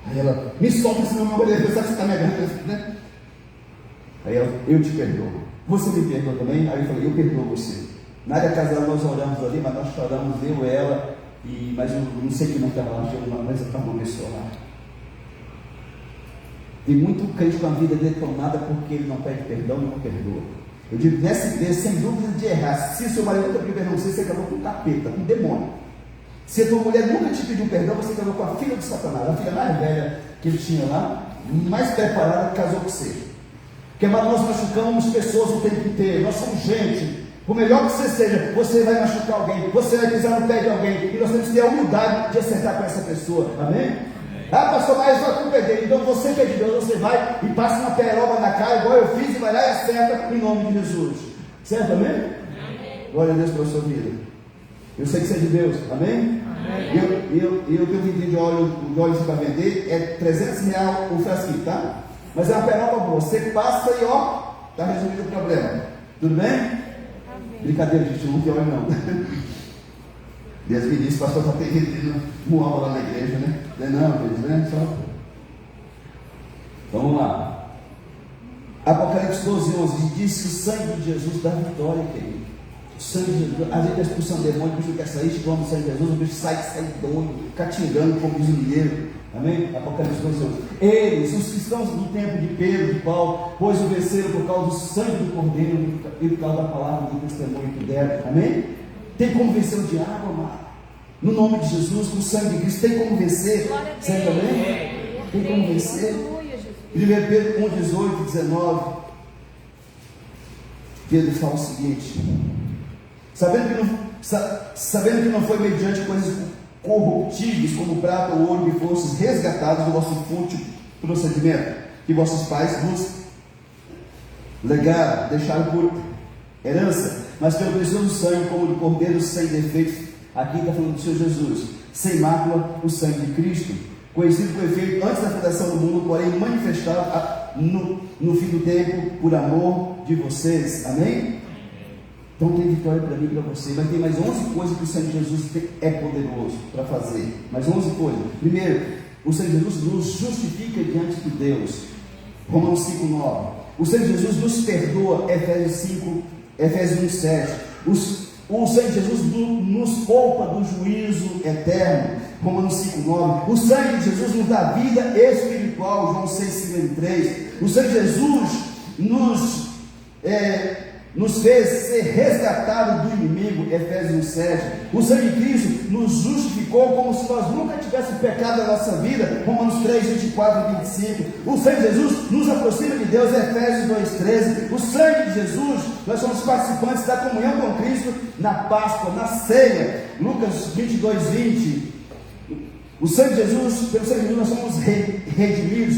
Aí ela: me solta, senão não vai pensar que você está me agarrando, né? Aí ela: eu te perdoo. Você me perdoa também? Aí eu falei: eu perdoo você. Na área casal nós oramos ali, mas nós choramos, eu e ela, mas eu não sei quem não estava lá, mas estava uma pessoa lá. Tem muito crente com a vida detonada porque ele não pede perdão e não perdoa. Eu digo, nesse texto, sem dúvida de errar, se seu marido nunca pediu perdão, você acabou com um capeta, com um demônio. Se a tua mulher nunca te pediu perdão, você acabou com a filha de Satanás, a filha mais velha que ele tinha lá, mais preparada, casou com você. Porque nós machucamos pessoas o tempo inteiro, nós somos gente. Por melhor que você seja, você vai machucar alguém, você vai pisar no pé de alguém, e nós temos que ter a humildade de acertar com essa pessoa, amém? Ah, pastor, mas a culpa é dele. Então você que é de Deus, você vai e passa uma peroba na cara, igual eu fiz, e vai lá e acerta em nome de Jesus, certo, amém? Amém. Glória a Deus pela sua vida. Eu sei que você é de Deus, amém? Amém. Eu tenho um vidrinho de óleo para vender, é R$300 o frasquinho, tá? Mas é uma peroba boa, você passa e ó, está resolvido o problema, tudo bem? Brincadeira, gente, não tem óleo não. Deus me disse, pastor, está perdendo muamba lá na igreja, né? Não, queridos, né? Só. Vamos lá. Apocalipse 12:11 diz que o sangue de Jesus dá vitória, querido. O sangue de Jesus, às vezes a expulsão do demônio, o bicho quer sair, chegou no sangue de Jesus, o bicho sai doido, catingando, como diz o mineiro. Amém? Apocalipse 12:11. Eles, os cristãos do tempo de Pedro, de Paulo, pois o venceram por causa do sangue do Cordeiro e por causa da palavra do testemunho que deram. Amém? Tem como vencer o diabo, amado? No nome de Jesus, com o sangue de Cristo, tem como vencer? Certo, amém? Tem como vencer? 1 Pedro 1:18 e 19. Pedro fala o seguinte: sabendo que não foi mediante coisas corruptíveis como prata ou ouro que fostes resgatados do vosso fútil procedimento que vossos pais vos legaram, deixaram por herança, mas pelo precioso sangue, como de cordeiro sem defeito. Aqui está falando do Senhor Jesus, sem mácula, o sangue de Cristo, conhecido por efeito antes da fundação do mundo, porém manifestado no fim do tempo por amor de vocês. Amém? Então tem vitória para mim e para você, mas tem mais 11 coisas que o sangue de Jesus é poderoso para fazer. Mais 11 coisas. Primeiro, o sangue de Jesus nos justifica diante de Deus. Romanos 5:9. O sangue de Jesus nos perdoa. Efésios 1:7. O sangue de Jesus nos poupa do juízo eterno. Romanos 5:9. O sangue de Jesus nos dá vida espiritual. João 6:53. O sangue de Jesus nos fez ser resgatado do inimigo, Efésios 7. O sangue de Cristo nos justificou como se nós nunca tivéssemos pecado na nossa vida, Romanos 3:24 e 25. O sangue de Jesus nos aproxima de Deus, Efésios 2:13. O sangue de Jesus, nós somos participantes da comunhão com Cristo na Páscoa, na ceia, Lucas 22:20. O sangue de Jesus, pelo sangue de Jesus nós somos redimidos.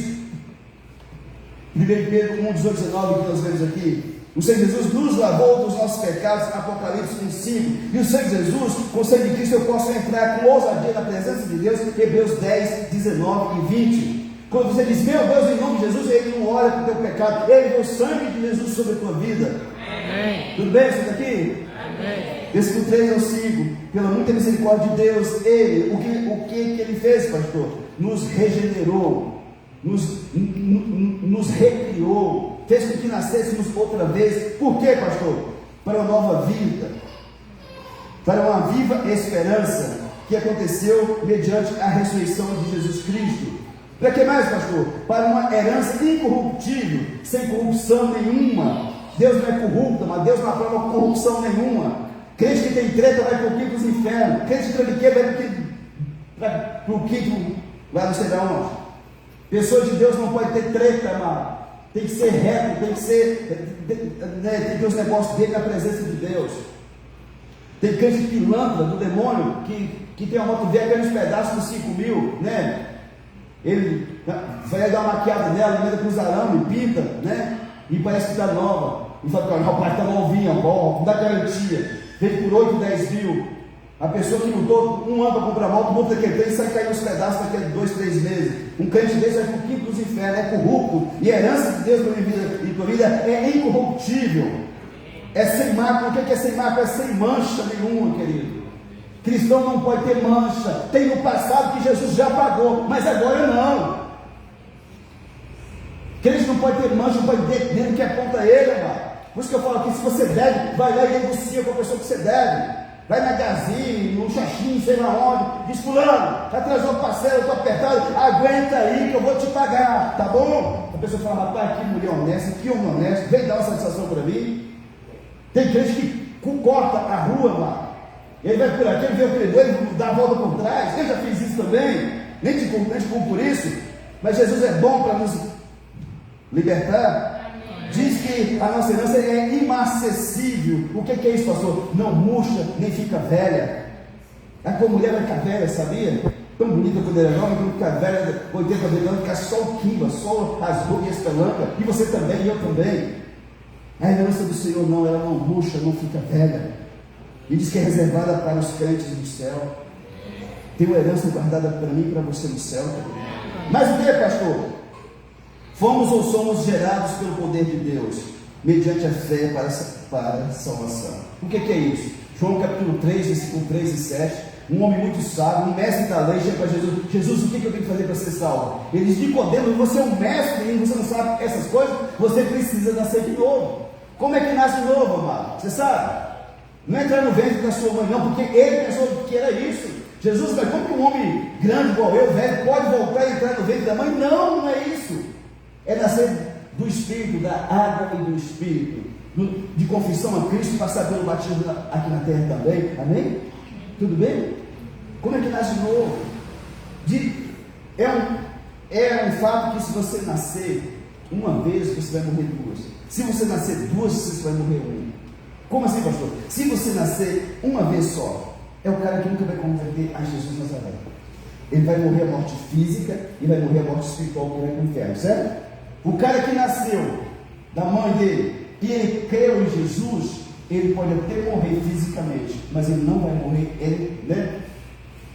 1 Pedro 1:18-19 que nós vemos aqui. O sangue de Jesus nos lavou dos nossos pecados, Apocalipse 1:5. E o sangue de Jesus, com o sangue de Cristo, eu posso entrar com ousadia na presença de Deus, Hebreus 10:19 e 20. Quando você diz, meu Deus, em nome de Jesus, Ele não olha para o teu pecado, Ele vê o sangue de Jesus sobre a tua vida. Amém. Tudo bem isso daqui? Amém. Versículo 3 ao 5. Pela muita misericórdia de Deus, Ele, o que Ele fez, pastor? Nos regenerou, nos recriou, fez com que nascêssemos outra vez. Por quê, pastor? Para uma nova vida, para uma viva esperança que aconteceu mediante a ressurreição de Jesus Cristo. Para que mais, pastor? Para uma herança incorruptível, sem corrupção nenhuma. Deus não é corrupto, mas Deus não aprova corrupção nenhuma. Crente que tem treta vai para o quinto dos infernos. Crente que trambiqueira vai para o quinto, vai no céu onde? Pessoa de Deus não pode ter treta, amado. Tem que ser reto, tem que ter os negócios dele na presença de Deus. Tem crente pilantra do demônio que tem uma moto velha nos pedaços dos 5.000, né? Ele vai dar uma maquiada nela, emenda com os arames, pinta, né? E parece que está nova. E fala, o pai está novinha, bom, não dá garantia. Vende por 8, 10 mil. A pessoa que lutou um ano para comprar moto, multa que ele tem, sai caindo nos pedaços daqui a 2, 3 meses. Um crente desse vai para o quinto dos infernos, é corrupto. E a herança de Deus para minha vida e tua vida é incorruptível. É sem mácula. O que é sem mácula? É sem mancha nenhuma, querido. Cristão não pode ter mancha. Tem no passado que Jesus já pagou, mas agora não. Crente não pode ter mancha, não pode ter dentro que aponta ele, amado. Por isso que eu falo aqui, se você deve, vai lá e negocia com a pessoa que você deve. Vai na Gazine, no Xaxim, sei lá onde, diz, fulano, atrasou a parcela, eu estou apertado, aguenta aí que eu vou te pagar, tá bom? A pessoa fala, rapaz, que mulher honesta, que homem honesto, vem dar uma satisfação para mim. Tem crente que corta a rua lá, ele vai por aqui, ele vê o credor, ele dá a volta por trás. Eu já fiz isso também, nem te culpo por isso, mas Jesus é bom para nos libertar. Diz que a nossa herança é inacessível. O que é isso, pastor? Não murcha, nem fica velha. A tua mulher vai ficar velha, sabia? Tão bonita quando ela é nova, quando fica velha, 80 anos, fica só o quimba, só as rugas e as pelancas. E você também, e eu também. A herança do Senhor não, ela não murcha, não fica velha. E diz que é reservada para os crentes do céu. Tem uma herança guardada para mim e para você no céu. Mas o que, pastor? Fomos ou somos gerados pelo poder de Deus, mediante a fé para a salvação. O que é isso? João capítulo 3, versículo 3 e 7. Um homem muito sábio, um mestre da lei, chega para Jesus: Jesus, o que eu tenho que fazer para ser salvo? Ele diz: Nicodemo, você é um mestre e você não sabe essas coisas? Você precisa nascer de novo. Como é que nasce de novo, amado? Você sabe? Não é entrar no ventre da sua mãe, não, porque ele pensou que era isso. Jesus, mas como que um homem grande igual eu, velho, pode voltar e entrar no ventre da mãe? Não, não é isso. É nascer do Espírito, da água e do Espírito, de confissão a Cristo, passar pelo batismo aqui na terra também, amém? Tudo bem? Como é que nasce de novo? É um fato que se você nascer uma vez, você vai morrer duas. Se você nascer duas, você vai morrer uma. Como assim, pastor? Se você nascer uma vez só, é o cara que nunca vai converter a Jesus Nazaré. Ele vai morrer a morte física e vai morrer a morte espiritual, que vai para o inferno, certo? O cara que nasceu da mãe dele e ele creu em Jesus, ele pode até morrer fisicamente, mas ele não vai morrer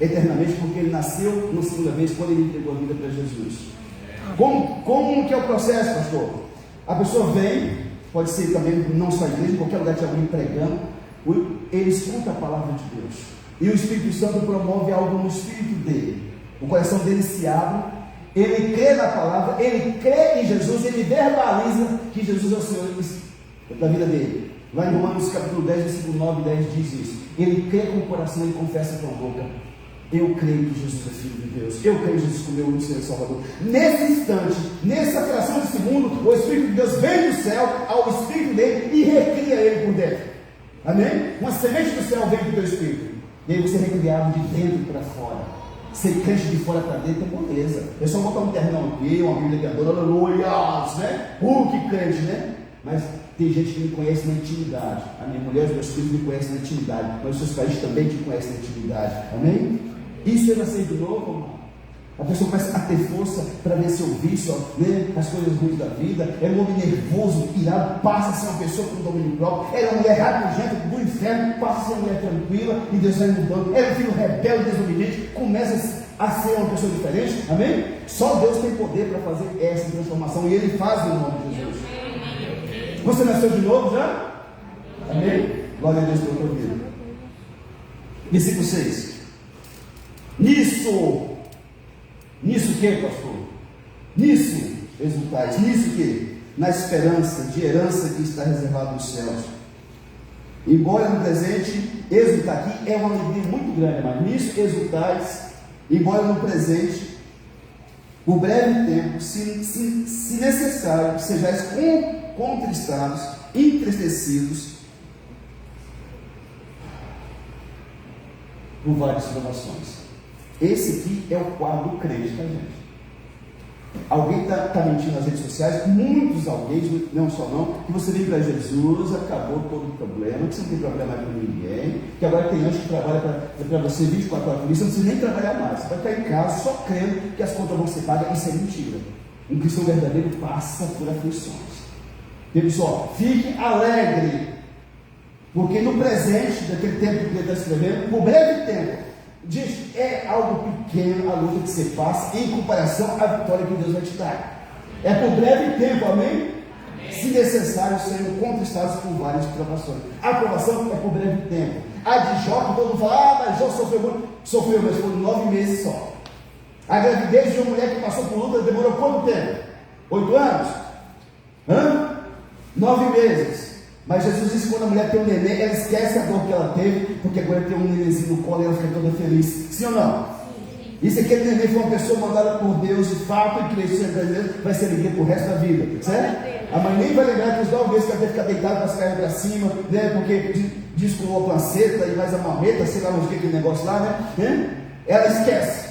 eternamente, porque ele nasceu uma segunda vez quando ele entregou a vida para Jesus. Como que é o processo, pastor? A pessoa vem, pode ser também não só a igreja, em qualquer lugar que alguém pregando, ele escuta a palavra de Deus, e o Espírito Santo promove algo no espírito dele, o coração dele se abre. Ele crê na palavra, ele crê em Jesus, ele verbaliza que Jesus é o Senhor da vida dele. Lá em Romanos capítulo 10, versículo 9 e 10 diz isso. Ele crê com o coração e confessa com a boca: eu creio que Jesus é Filho de Deus, eu creio que Jesus como meu único Senhor e Salvador. Nesse instante, nessa fração de segundo, o Espírito de Deus vem do céu ao Espírito dele e recria ele por dentro. Amém? Uma semente do céu vem do teu Espírito, e aí você é recriado de dentro para fora. Ser crente de fora para dentro é beleza. É só botar um terreno aqui, uma Bíblia que adora, aleluia, né? Que crente, né? Mas tem gente que me conhece na intimidade. A minha mulher, os meus filhos me conhecem na intimidade, mas os seus pais também te conhecem na intimidade. Amém? Isso é nascer de novo, irmão. A pessoa começa a ter força para vencer o vício, né? As coisas ruins da vida. É um homem nervoso, irado, passa a ser uma pessoa com domínio próprio. É uma mulher rabugenta do inferno, passa a ser uma mulher tranquila e Deus vai mudando. É um filho rebelde, desobediente, começa a ser uma pessoa diferente. Amém? Só Deus tem poder para fazer essa transformação e Ele faz no nome de Jesus. Você nasceu de novo já? Amém? Glória a Deus pela tua vida. Versículo 6. Nisso o que, pastor? Nisso exultais. Nisso o que? Na esperança de herança que está reservada nos céus. Embora no presente, exultar aqui é uma alegria muito grande, mas nisso exultais, embora no presente, por breve tempo, se necessário, sejais contristados, entristecidos por várias provações. Esse aqui é o quadro do crente, tá, gente? Alguém está mentindo nas redes sociais, muitos alguém, não só não, que você vem para Jesus, acabou todo o problema, que você não tem problema mais com ninguém, que agora tem anjo que trabalha para você 24 horas por dia, você não precisa nem trabalhar mais, você vai ficar em casa só crendo que as contas vão ser pagas. Isso é mentira. Um cristão verdadeiro passa por aflições. Pessoal, fique alegre, porque no presente daquele tempo que ele está escrevendo, por breve tempo, diz, é algo pequeno a luta que você passa em comparação à vitória que Deus vai te dar. É por breve tempo, amém? Se necessário, sendo conquistados por várias provações. A aprovação é por breve tempo. A de Jó, que todo mundo fala, mas Jó sofreu muito. Sofreu, mas foi 9 meses só. A gravidez de uma mulher que passou por luta demorou quanto tempo? 8 anos? 9 meses. Mas Jesus disse que quando a mulher tem um neném, ela esquece a dor que ela teve, porque agora tem um nenenzinho no colo e ela fica toda feliz. Sim ou não? E se aquele neném for uma pessoa mandada por Deus de fato e crescer brasileiro, vai ser alegria pro resto da vida, certo? A mãe nem vai lembrar que os 9 meses que ela teve que ficar deitada com as pernas para cima, né? Porque descolou a panceta e mais a mameta, sei lá mais o que, aquele negócio lá, né? Ela esquece,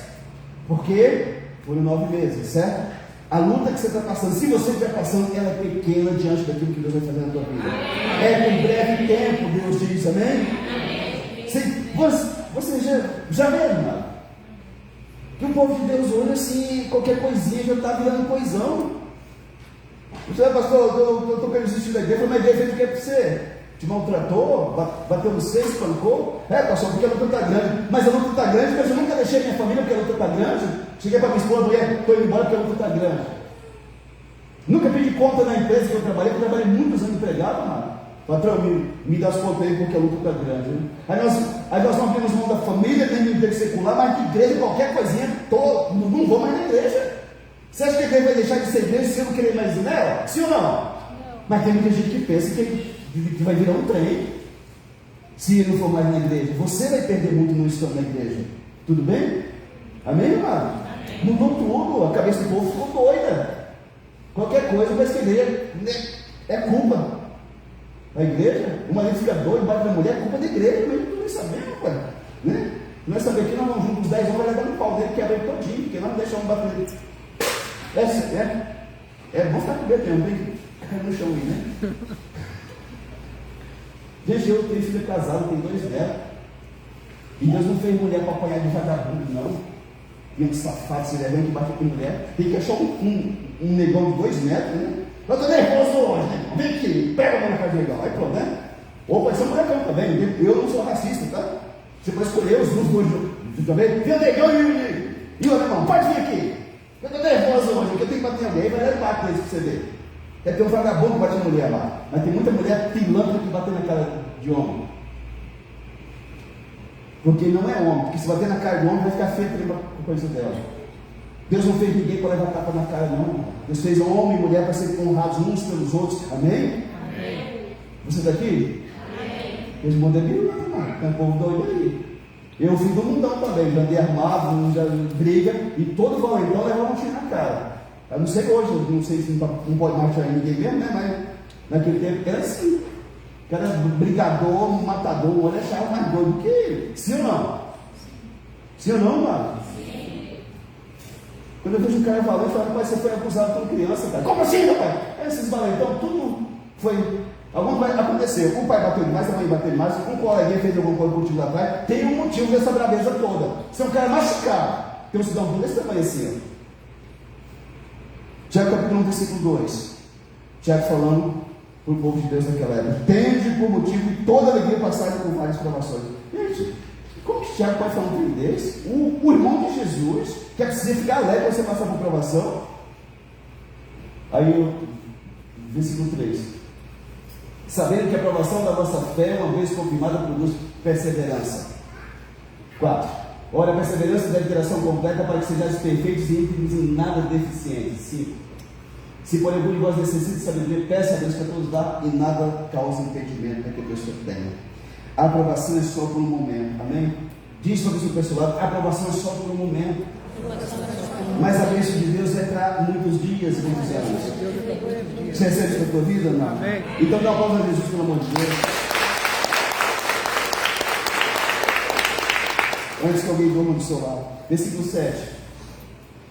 porque foram 9 meses, certo? A luta que você está passando, se você estiver passando, ela é pequena diante daquilo que Deus vai fazer na tua vida. É por breve tempo, Deus diz, amém? Você já vê, irmão? Que o povo de Deus olha assim, qualquer coisinha já está virando coisão. Você vai, pastor, eu estou querendo desistir da igreja, mas a igreja fez o que é para você? Te maltratou, bateu no seio, espancou? É, pastor, porque a luta está grande. Mas a luta está grande, mas eu nunca deixei minha família porque a luta está grande. Cheguei para minha esposa, mulher, estou indo embora porque a luta está grande. Nunca pedi conta na empresa que eu trabalhei muitos anos empregado, mano. Patrão, me dá as contas aí porque a luta está grande. Né? Aí nós não abrimos mão da família, nem do emprego secular, mas de igreja, qualquer coisinha, não vou mais na igreja. Você acha que a igreja vai deixar de ser igreja se eu não querer mais ir nela? Sim ou não? Mas tem muita gente que pensa que vai virar um trem se ele não for mais na igreja. Você vai perder muito não estando na igreja. Tudo bem? Amém, irmão? Mudou tudo, a cabeça do povo ficou doida. Qualquer coisa parece que a igreja é culpa. A igreja, o marido fica doido, bate na mulher, é culpa da igreja, mesmo que nós sabemos, pai. Né? Nós sabemos que nós vamos juntos, os 10 homens vai dar um pau dele, quebra ele todinho, porque nós não deixamos bater nele. É bom ficar com medo mesmo, tem que cair no chão aí, né? Gente, eu tenho filho casado, tenho 2 netos. E Deus não fez mulher para apanhar de vagabundo, não. E um safado, se vergonha que bate com mulher. Tem que achar um negão de 2 metros, né? Eu estou nervoso hoje, né? Vem aqui, pega a mão na casa legal. Aí pronto, né? Ou pode ser um molecão também. Eu não sou racista, tá? Você pode escolher os dois também. Vem o negão e o alemão, pode vir aqui. Eu estou nervoso hoje, porque eu tenho que bater alguém. Vai dar bate nesse pra você ver. Deve ter um vagabundo que bate na mulher lá. Mas tem muita mulher pilantra que bate na cara de homem. Porque não é homem. Porque se bater na cara de homem, vai ficar feio com coisa dela. Deus não fez ninguém para levar tapa na cara, não. Deus fez homem e mulher para serem honrados uns pelos outros. Amém? Amém. Você está aqui? Amém. Esse mundo é biruta, mano. Tem um povo doido aí. Eu fui do mundão também. Já andei armado, já briga. E todo valentão levava um tiro na cara. Eu não sei hoje, eu não sei se não pode mais tirar ninguém mesmo, né? Mas naquele tempo era assim. Era brigador, matador, o olho achava mais doido que ele. Sim ou não? Sim ou não, mano? Sim. Quando eu vejo um cara valente, eu falo, rapaz, você foi abusado por criança, cara. Como assim, rapaz? Esses valentão, tudo foi. Alguma coisa aconteceu. Um pai bateu demais, a mãe bateu demais, um coleguinha fez alguma coisa contigo lá atrás. Tem um motivo dessa braveza toda. Você é um cara machucado. Tem um cidadão desse tamanho assim, ó. Tiago capítulo 1, versículo 2. Tiago falando para o povo de Deus naquela época. Tende por motivo de toda alegria passagem por várias provações. Gente, como que Tiago pode falar um trem desse? O irmão de Jesus, que precisa ficar alegre quando você passar por provação. Aí, versículo 3. Sabendo que a provação da nossa fé, uma vez confirmada, produz perseverança. 4. Ora, a perseverança deve ter ação completa para que sejais perfeitos e íntegros em nada deficientes. 5. Se por algum de vós necessita de sabedoria, peça a Deus que a todos dá e nada causa impedimento para que a pessoa tenha. A aprovação é só por um momento, amém? Diz para o seu pessoal, a aprovação é só por um momento. Mas a bênção de Deus é para muitos dias, muitos anos. Você recebe isso na tua vida, não? Então dá uma pausa a Jesus, pelo amor de Deus. Antes que alguém durma do seu lado. Versículo 7.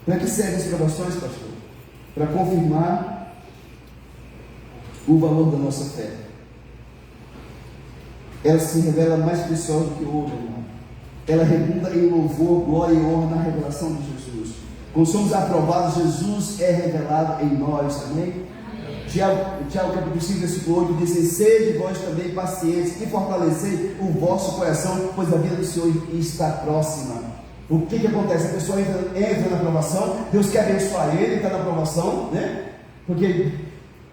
Para que servem as provações, pastor? Para confirmar o valor da nossa fé. Ela se revela mais preciosa do que ouro, irmão. Ela redunda em louvor, glória e honra na revelação de Jesus. Quando somos aprovados, Jesus é revelado em nós, amém? Tiago capítulo 5, versículo 8 diz: sede vós também pacientes e fortalecei o vosso coração, pois a vida do Senhor está próxima. O que acontece? A pessoa entra na aprovação, Deus quer abençoar ele, está na aprovação, né? Porque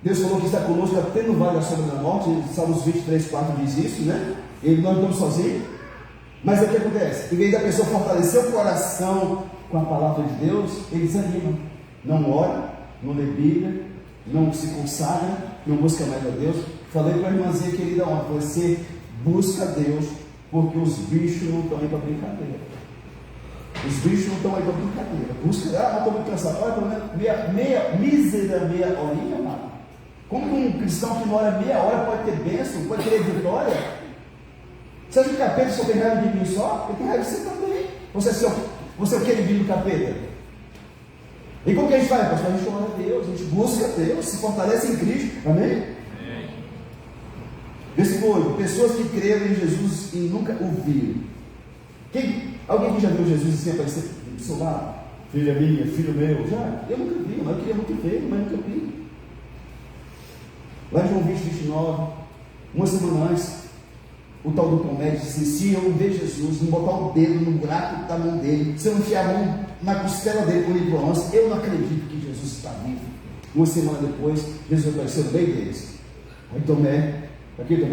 Deus falou que está conosco até no vale da sombra da morte. Salmos 23, 4 diz isso, né? Nós não estamos sozinhos. Mas o que acontece? Em vez da pessoa fortalecer o coração com a palavra de Deus, ele desanima, não ora, não lê Bíblia, não se consagra, não busca mais a Deus. Falei para a irmãzinha querida ontem: você busca Deus, porque os bichos não estão aí para brincadeira. Os bichos não estão aí para brincadeira. Busca, não estou muito cansado. Olha, pelo menos mísera meia horinha, mano. Como que um cristão que não ora meia hora pode ter bênção, pode ter vitória? Você acha que o capeta só tem raiva de mim só? Ele tem raiva de você também. Você é o que ele vive do capeta? E como que a gente faz? Pastor, a gente ora a Deus, a gente busca a Deus, se fortalece em Cristo, amém? Versículo 8: pessoas que creram em Jesus e nunca o viram. Alguém que já viu Jesus e sempre aparecer do seu lado? Filha minha, filho meu, já? Eu nunca vi, mas eu queria muito ver, mas nunca vi. Lá em João 20, 29, uma semana antes, o tal do comédio disse: se eu ver Jesus, não botar o dedo no buraco da mão dele, se eu não enfiar a mão na costela dele com livro lance, eu não acredito que Jesus está vivo. Uma semana depois, Jesus apareceu no meio deles. Aí Tomé,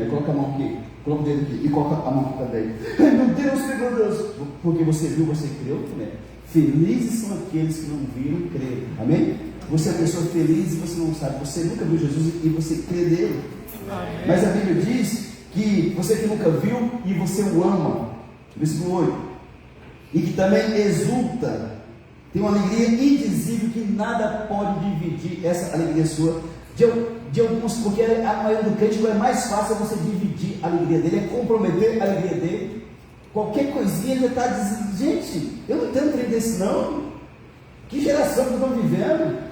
coloca a mão aqui, coloca o dedo aqui e coloca a mão aqui também. Ai meu Deus, meu Deus, porque você viu, você creu, Tomé. Felizes são aqueles que não viram e creram, amém? Você é uma pessoa feliz e você não sabe, você nunca viu Jesus e você crê nele. Amém. Mas a Bíblia diz que você que nunca viu e você o ama, versículo 8, e que também exulta, tem uma alegria indizível que nada pode dividir essa alegria sua de alguns, porque a maioria do crente é mais fácil você dividir a alegria dele, é comprometer a alegria dele. Qualquer coisinha já está dizendo: gente, eu não tenho trem desse não. Que geração que eu estou vivendo?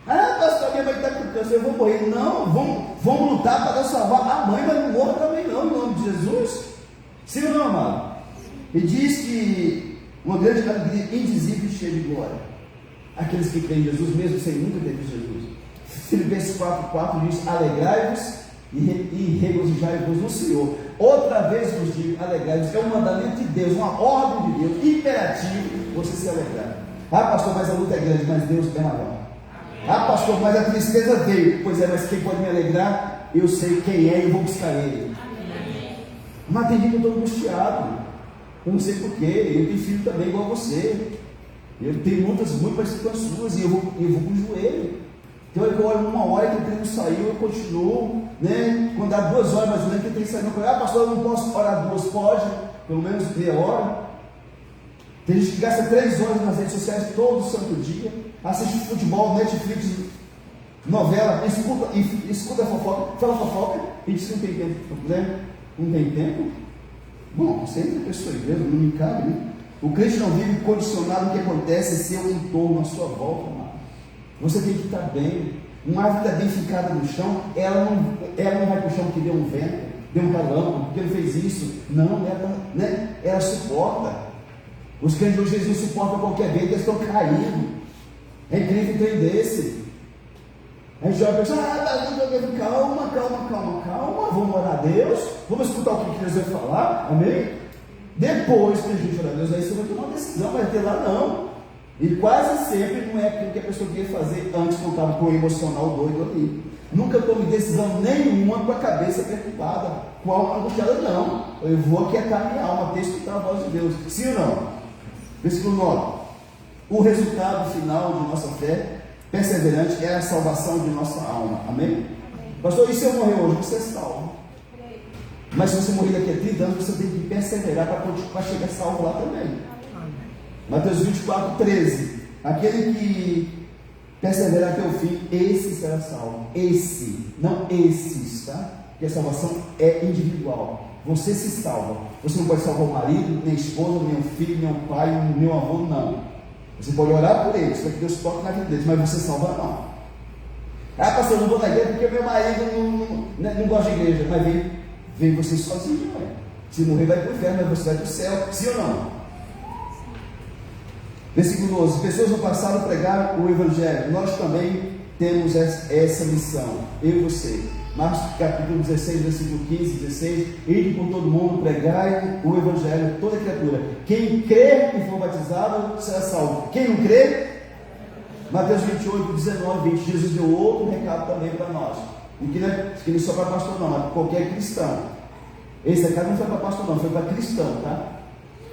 Ah, pastor, minha mãe está com câncer, eu vou morrer. Não, vamos lutar para salvar a mãe, mas não morra também não, em nome de Jesus. Sim ou não, amado? E diz que uma grande alegria indizível e cheia de glória. Aqueles que creem em Jesus, mesmo sem nunca ter visto Jesus. Filipenses 4,4 diz: alegrai-vos e regozijai-vos no Senhor. Outra vez vos digo, alegrai-vos. É um mandamento de Deus, uma ordem de Deus, imperativo, você se alegrar. Ah, pastor, mas a luta é grande, mas Deus é maior. Ah, pastor, mas a tristeza veio. Pois é, mas quem pode me alegrar? Eu sei quem é e eu vou buscar ele. Mas tem dia que eu estou angustiado. Eu não sei porquê. Eu tenho filho também igual a você. Eu tenho lutas muito parecidas com as suas e eu vou com o joelho. Tem hora que eu olho uma hora que o treino saiu, eu continuo, né? Quando dá 2 horas mais ou menos que o treino saiu, eu falo: ah, pastor, eu não posso orar 2, pode? Pelo menos meia hora. Tem gente que gasta 3 horas nas redes sociais todo santo dia, assiste futebol, Netflix, novela, escuta fofoca, fala fofoca e diz que não tem tempo, né? Não tem tempo? Bom, sempre a pessoa igreja, não me cabe, né? O crente não vive condicionado ao que acontece em seu entorno, à sua volta, mano. Você tem que estar bem. Uma árvore está bem ficada no chão, ela não vai para o chão porque deu um vento, deu um calão, porque ele fez isso. Não, ela suporta. Os crentes hoje eles não suportam qualquer vento, eles estão caindo. É incrível um trem desse. A gente olha e pensa: calma, vamos orar a Deus, vamos escutar o que Deus vai falar, amém? Depois que a gente orar a Deus, aí você vai tomar uma decisão, vai ter lá não. E quase sempre não é aquilo que a pessoa queria fazer antes, quando estava com o emocional doido ali. Nunca tome decisão nenhuma com a cabeça preocupada, com a alma angustiada, não. Eu vou aquietar minha alma até escutar a voz de Deus. Sim ou não? Versículo 9: o resultado final de nossa fé perseverante é a salvação de nossa alma, amém? Pastor, e se eu morrer hoje? Você é salvo. Mas se você morrer daqui a 30 anos, você tem que perseverar para chegar salvo lá também. Mateus 24, 13: aquele que perseverar até o fim, esse será salvo. Esse, não esses, tá? Porque a salvação é individual. Você se salva. Você não pode salvar o marido, nem a esposa, nem o filho, nem o pai, nem o avô, não. Você pode orar por eles, para que Deus toque na vida deles, mas você salva não. Ah, pastor, eu não vou na igreja porque meu marido não gosta de igreja. Mas vem você sozinho, não é? Se morrer vai para o inferno, mas você vai para o céu, sim ou não? Versículo 12: pessoas no passado pregaram o Evangelho, nós também temos essa missão, eu e você. Marcos capítulo 16, versículo 15, 16: ide por todo mundo, pregai o Evangelho a toda criatura. Quem crer e for batizado será salvo. Quem não crê, Mateus 28, 19, 20, Jesus deu outro recado também para nós. Que não é só para pastor não, mas qualquer cristão. Esse recado não foi para pastor não, foi para cristão, tá?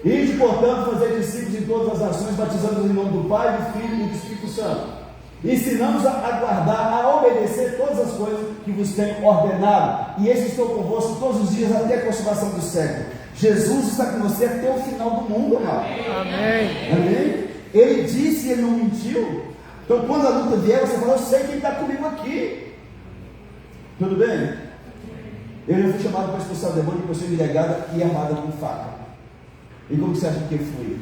Ide, portanto, fazer discípulos em todas as nações, batizando em nome do Pai, do Filho e do Espírito Santo. Ensinamos a guardar, a obedecer todas as coisas que vos tenho ordenado. E eis que estou convosco todos os dias até a consumação do século. Jesus está com você até o final do mundo, amado. Amém. Amém? Ele disse e ele não mentiu. Então quando a luta vier, você fala, eu sei quem está comigo aqui. Tudo bem? Eu já fui chamado para expulsar o demônio, porque eu sou endelegada e armada com faca. E como você acha que eu fui?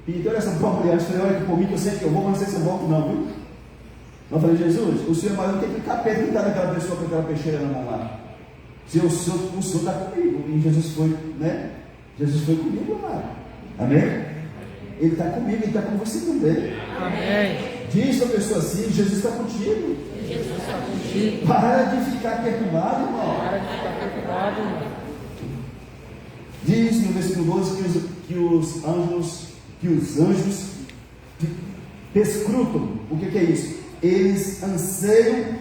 Então essa boa mulher olha aqui por mim, que eu sei que eu vou, mas não sei se eu volto não, viu? Eu falei, Jesus, o Senhor é maior do que aquele capeta que está naquela pessoa com aquela peixeira na mão lá. O Senhor está comigo. E Jesus foi, né? Jesus foi comigo, amado. Amém? Ele está comigo, ele está com você também. Amém. Diz para a pessoa assim, Jesus está contigo. Jesus está contigo. Para de ficar perturbado, irmão. Para de ficar preocupado, irmão. Diz no versículo 12 que os anjos perscrutam. O que é isso? Eles anseiam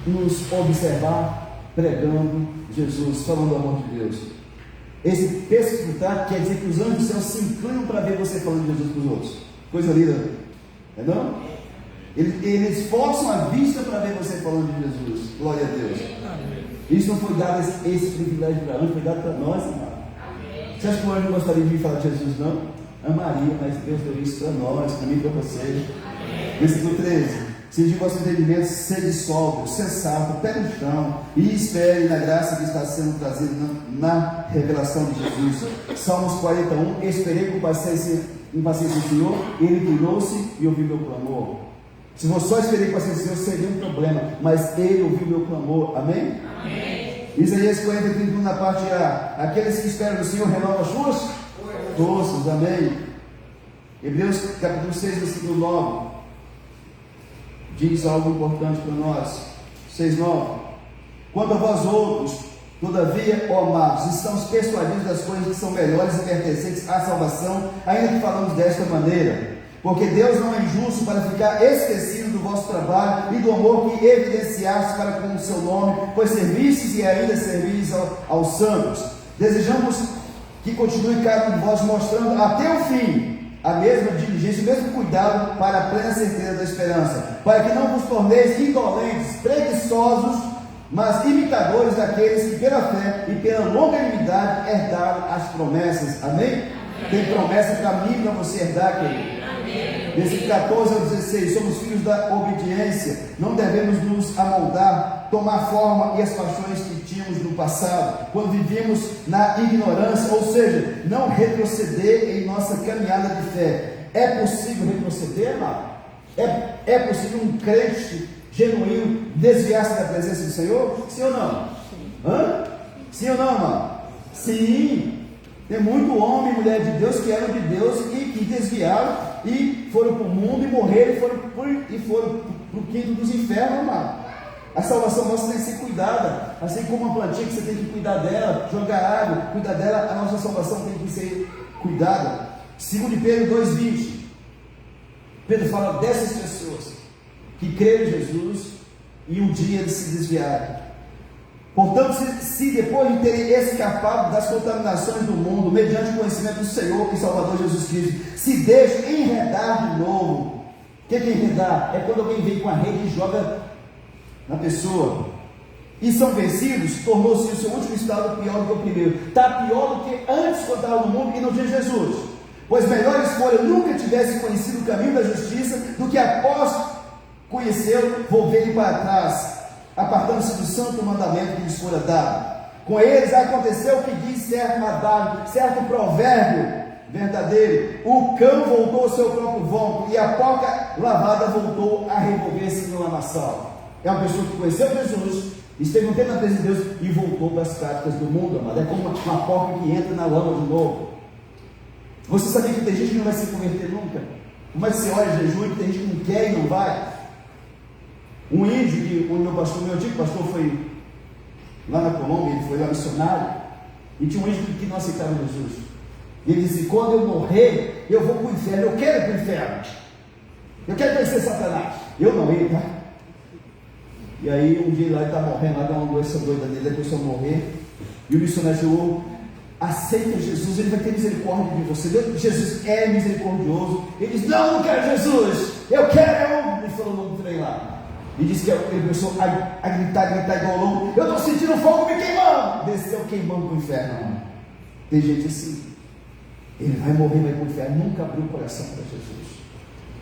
nos observar pregando Jesus, falando do amor de Deus. Esse perscrutar quer dizer que os anjos do céu se inclinam para ver você falando de Jesus para os outros. Coisa linda, não? Eles esforçam a vista para ver você falando de Jesus. Glória a Deus. Isso não foi dado, esse privilégio para anjo, foi dado para nós, amado. Você acha que o anjo não gostaria de vir falar de Jesus, não? Amaria, mas Deus deu isso para nós, para mim e para você. Versículo 13: se de vosso entendimento sede sóbrio, sensato, pé no chão, e espere na graça que está sendo trazida na revelação de Jesus. Salmos 41: esperei com paciência o Senhor, ele inclinou-se e ouviu meu clamor. Se você só esperei com paciência o Senhor, seria um problema, mas ele ouviu meu clamor. Amém? Amém. Isaías 40, 31 na parte A: aqueles que esperam no Senhor renovam as suas forças. Amém. Hebreus capítulo 6, versículo 9 diz algo importante para nós. 6:9: quanto a vós outros, todavia, ó amados, estamos persuadidos das coisas que são melhores e pertencentes à salvação, ainda que falamos desta maneira, porque Deus não é injusto para ficar esquecido do vosso trabalho e do amor que evidenciaste para com o seu nome, pois servistes e ainda servis aos santos. Desejamos que continue cada um de vós mostrando até o fim a mesma diligência, o mesmo cuidado para a plena certeza da esperança, para que não vos torneis indolentes, preguiçosos, mas imitadores daqueles que pela fé e pela longanimidade herdaram as promessas. Amém? Tem promessa para mim e para você herdar, querido. Versículo 14 ao 16: somos filhos da obediência, não devemos nos amoldar, tomar forma e as paixões que tínhamos no passado, quando vivíamos na ignorância, ou seja, não retroceder em nossa caminhada de fé. É possível retroceder, amado? É possível um crente genuíno desviar-se da presença do Senhor? Sim ou não? Hã? Sim ou não, amado? Sim. Tem muito homem e mulher de Deus que eram de Deus e que desviaram e foram para o mundo e morreram e foram para o quinto dos infernos, amado. A salvação nossa tem que ser cuidada, assim como uma plantinha que você tem que cuidar dela, jogar água, cuidar dela, a nossa salvação tem que ser cuidada. 2 Pedro 2,20, Pedro fala dessas pessoas que creram em Jesus e um dia eles se desviaram. Portanto, se depois de terem escapado das contaminações do mundo, mediante o conhecimento do Senhor e Salvador Jesus Cristo, se deixam enredar de novo. O que é enredar? É quando alguém vem com a rede e joga na pessoa, e são vencidos, tornou-se o seu último estado pior do que o primeiro. Está pior do que antes quando estava no mundo e não tinha Jesus. Pois melhor escolha nunca tivesse conhecido o caminho da justiça, do que após conhecê-lo, volverem para trás, apartando-se do santo mandamento que lhes fora dado. Com eles aconteceu o que diz certo adágio, certo provérbio verdadeiro: o cão voltou ao seu próprio vômito e a porca lavada voltou a revolver-se no lamaçal. É uma pessoa que conheceu Jesus, esteve um tempo na presença de Deus e voltou para as práticas do mundo, amado. É como uma porca que entra na lama de novo. Você sabia que tem gente que não vai se converter nunca? Mas você olha jejum e tem gente que não quer e não vai. Um índio, que o meu antigo pastor foi lá na Colômbia, ele foi lá missionário, e tinha um índio que não aceitava Jesus. E ele disse: quando eu morrer, eu vou para o inferno, eu quero ir para o inferno, eu quero conhecer Satanás. Eu não ia, tá? E aí um dia lá ele está morrendo, lá dá uma doença doida dele, depois de morrer, e o missionário chegou: aceita Jesus, ele vai ter misericórdia de você. Jesus é misericordioso. Ele diz: não quero Jesus, eu quero. Ele falou o nome do trem lá. E disse que ele começou a gritar igual louco: eu estou sentindo fogo me queimando. Desceu queimando para o inferno, mano. Tem gente assim, ele vai morrer, vai para o inferno, nunca abriu o coração para Jesus.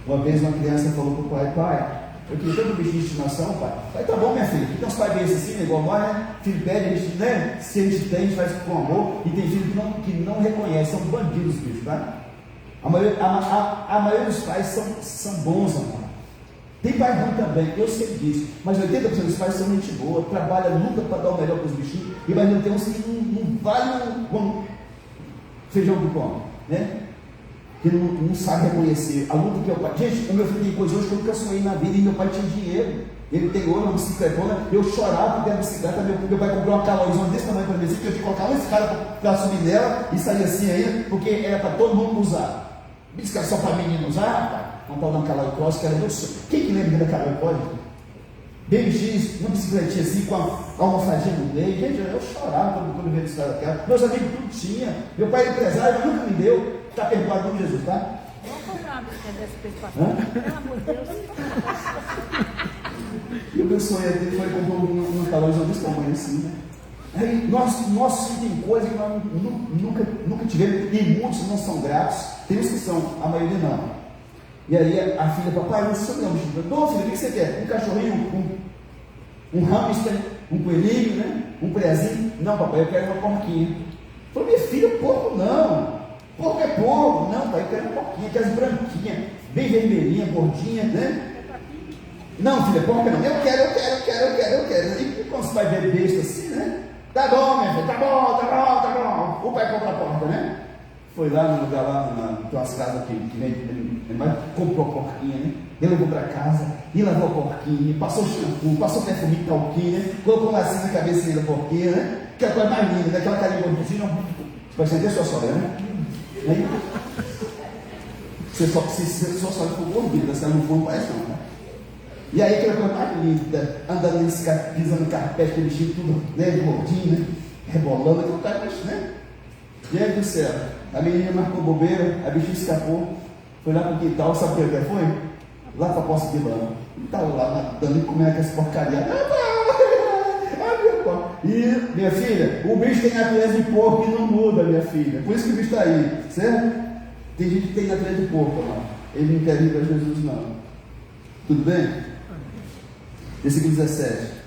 Uma vez uma criança falou para o pai: pai, eu queria tanto bichinho de estimação, pai. Pai, tá bom, minha filha. Então os pais dizem assim, né, igual nós, né? Filho pede, a gente, né? Se a gente tem, a gente faz com amor. E tem filho que não reconhece, são bandidos, bicho, tá? A maioria dos pais são bons, amor. Tem pai ruim também, eu sei disso. Mas 80% dos pais são gente boa, trabalham, luta para dar o melhor para os bichinhos. E mas não tem uns que não vale um feijão do pão, né? Que não sabe reconhecer a luta que é o pai. Gente, o meu filho tem coisa hoje que eu nunca sonhei na vida, e meu pai tinha dinheiro. Ele tem hoje uma bicicletona, eu chorava porque a bicicleta, meu pai comprou uma calóizona desse tamanho para mim, que eu tinha que colocar uma escada para subir nela e sair assim ainda, porque era para todo mundo usar. Bicicleta só para menino usar, pai. Um tal de um Caloi Cross, que era meu sonho. Quem que lembra da Caloi Cross? BMX, uma bicicletinha assim, com a almofadinha no meio. Gente, eu chorava quando via a bicicleta daquela. Meus amigos tudo tinha. Meu pai era empresário, mas nunca me deu. Está perdoado por Jesus, tá? Vamos comprar uma bicicleta dessa para esse pastor. Pelo amor de Deus. E o meu sonho dele foi comprar uma Caloi desse tamanho assim, né? Aí, nós tem coisa que nós nunca tivemos, e muitos não são gratos. Tem uns que são, a maioria não. E aí a filha: papai, não sei não, filha, o que você quer? Um cachorrinho, um hamster, um coelhinho, né? Um prezinho? Não, papai, eu quero uma porquinha. Falei: minha filha, porco não. Porco é porco. Não, pai, eu quero uma porquinha, aquelas branquinhas, bem vermelhinha, gordinha, né? Não, filha, porca não. Eu quero. E quando você vai ver besta assim, né? Tá bom, minha filha, tá bom. O pai compra a porta, né? Foi lá no lugar, lá tem umas casas que vem, mas comprou a porquinha, né? Ele levou para casa e lavou a porquinha, passou shampoo, passou perfume de talquinha, né? Colocou lacinho na cabecinha da porquinha, né? Que é a coisa mais linda, né? Aquela carinha gordinha, vai acender sua sogra, né? Aí, se sua sogra for gordinha, se ela não for, não parece não, né? E aí aquela coisa mais linda, andando pisando no carpete, aquele bichinho tudo, né? Gordinho, né? Rebolando, aquele cara, né? Gente do céu, a menina marcou bobeira, a bichinha escapou, foi lá para o quintal, sabe o que foi? Lá para a poça de lama. E estava lá nadando e comendo aquelas porcarias. E, minha filha, o bicho tem natureza de porco e não muda, minha filha. Por isso que o bicho está aí, certo? Tem gente que tem natureza de porco, não. Ele não quer vir para Jesus, não. Tudo bem? Versículo 17.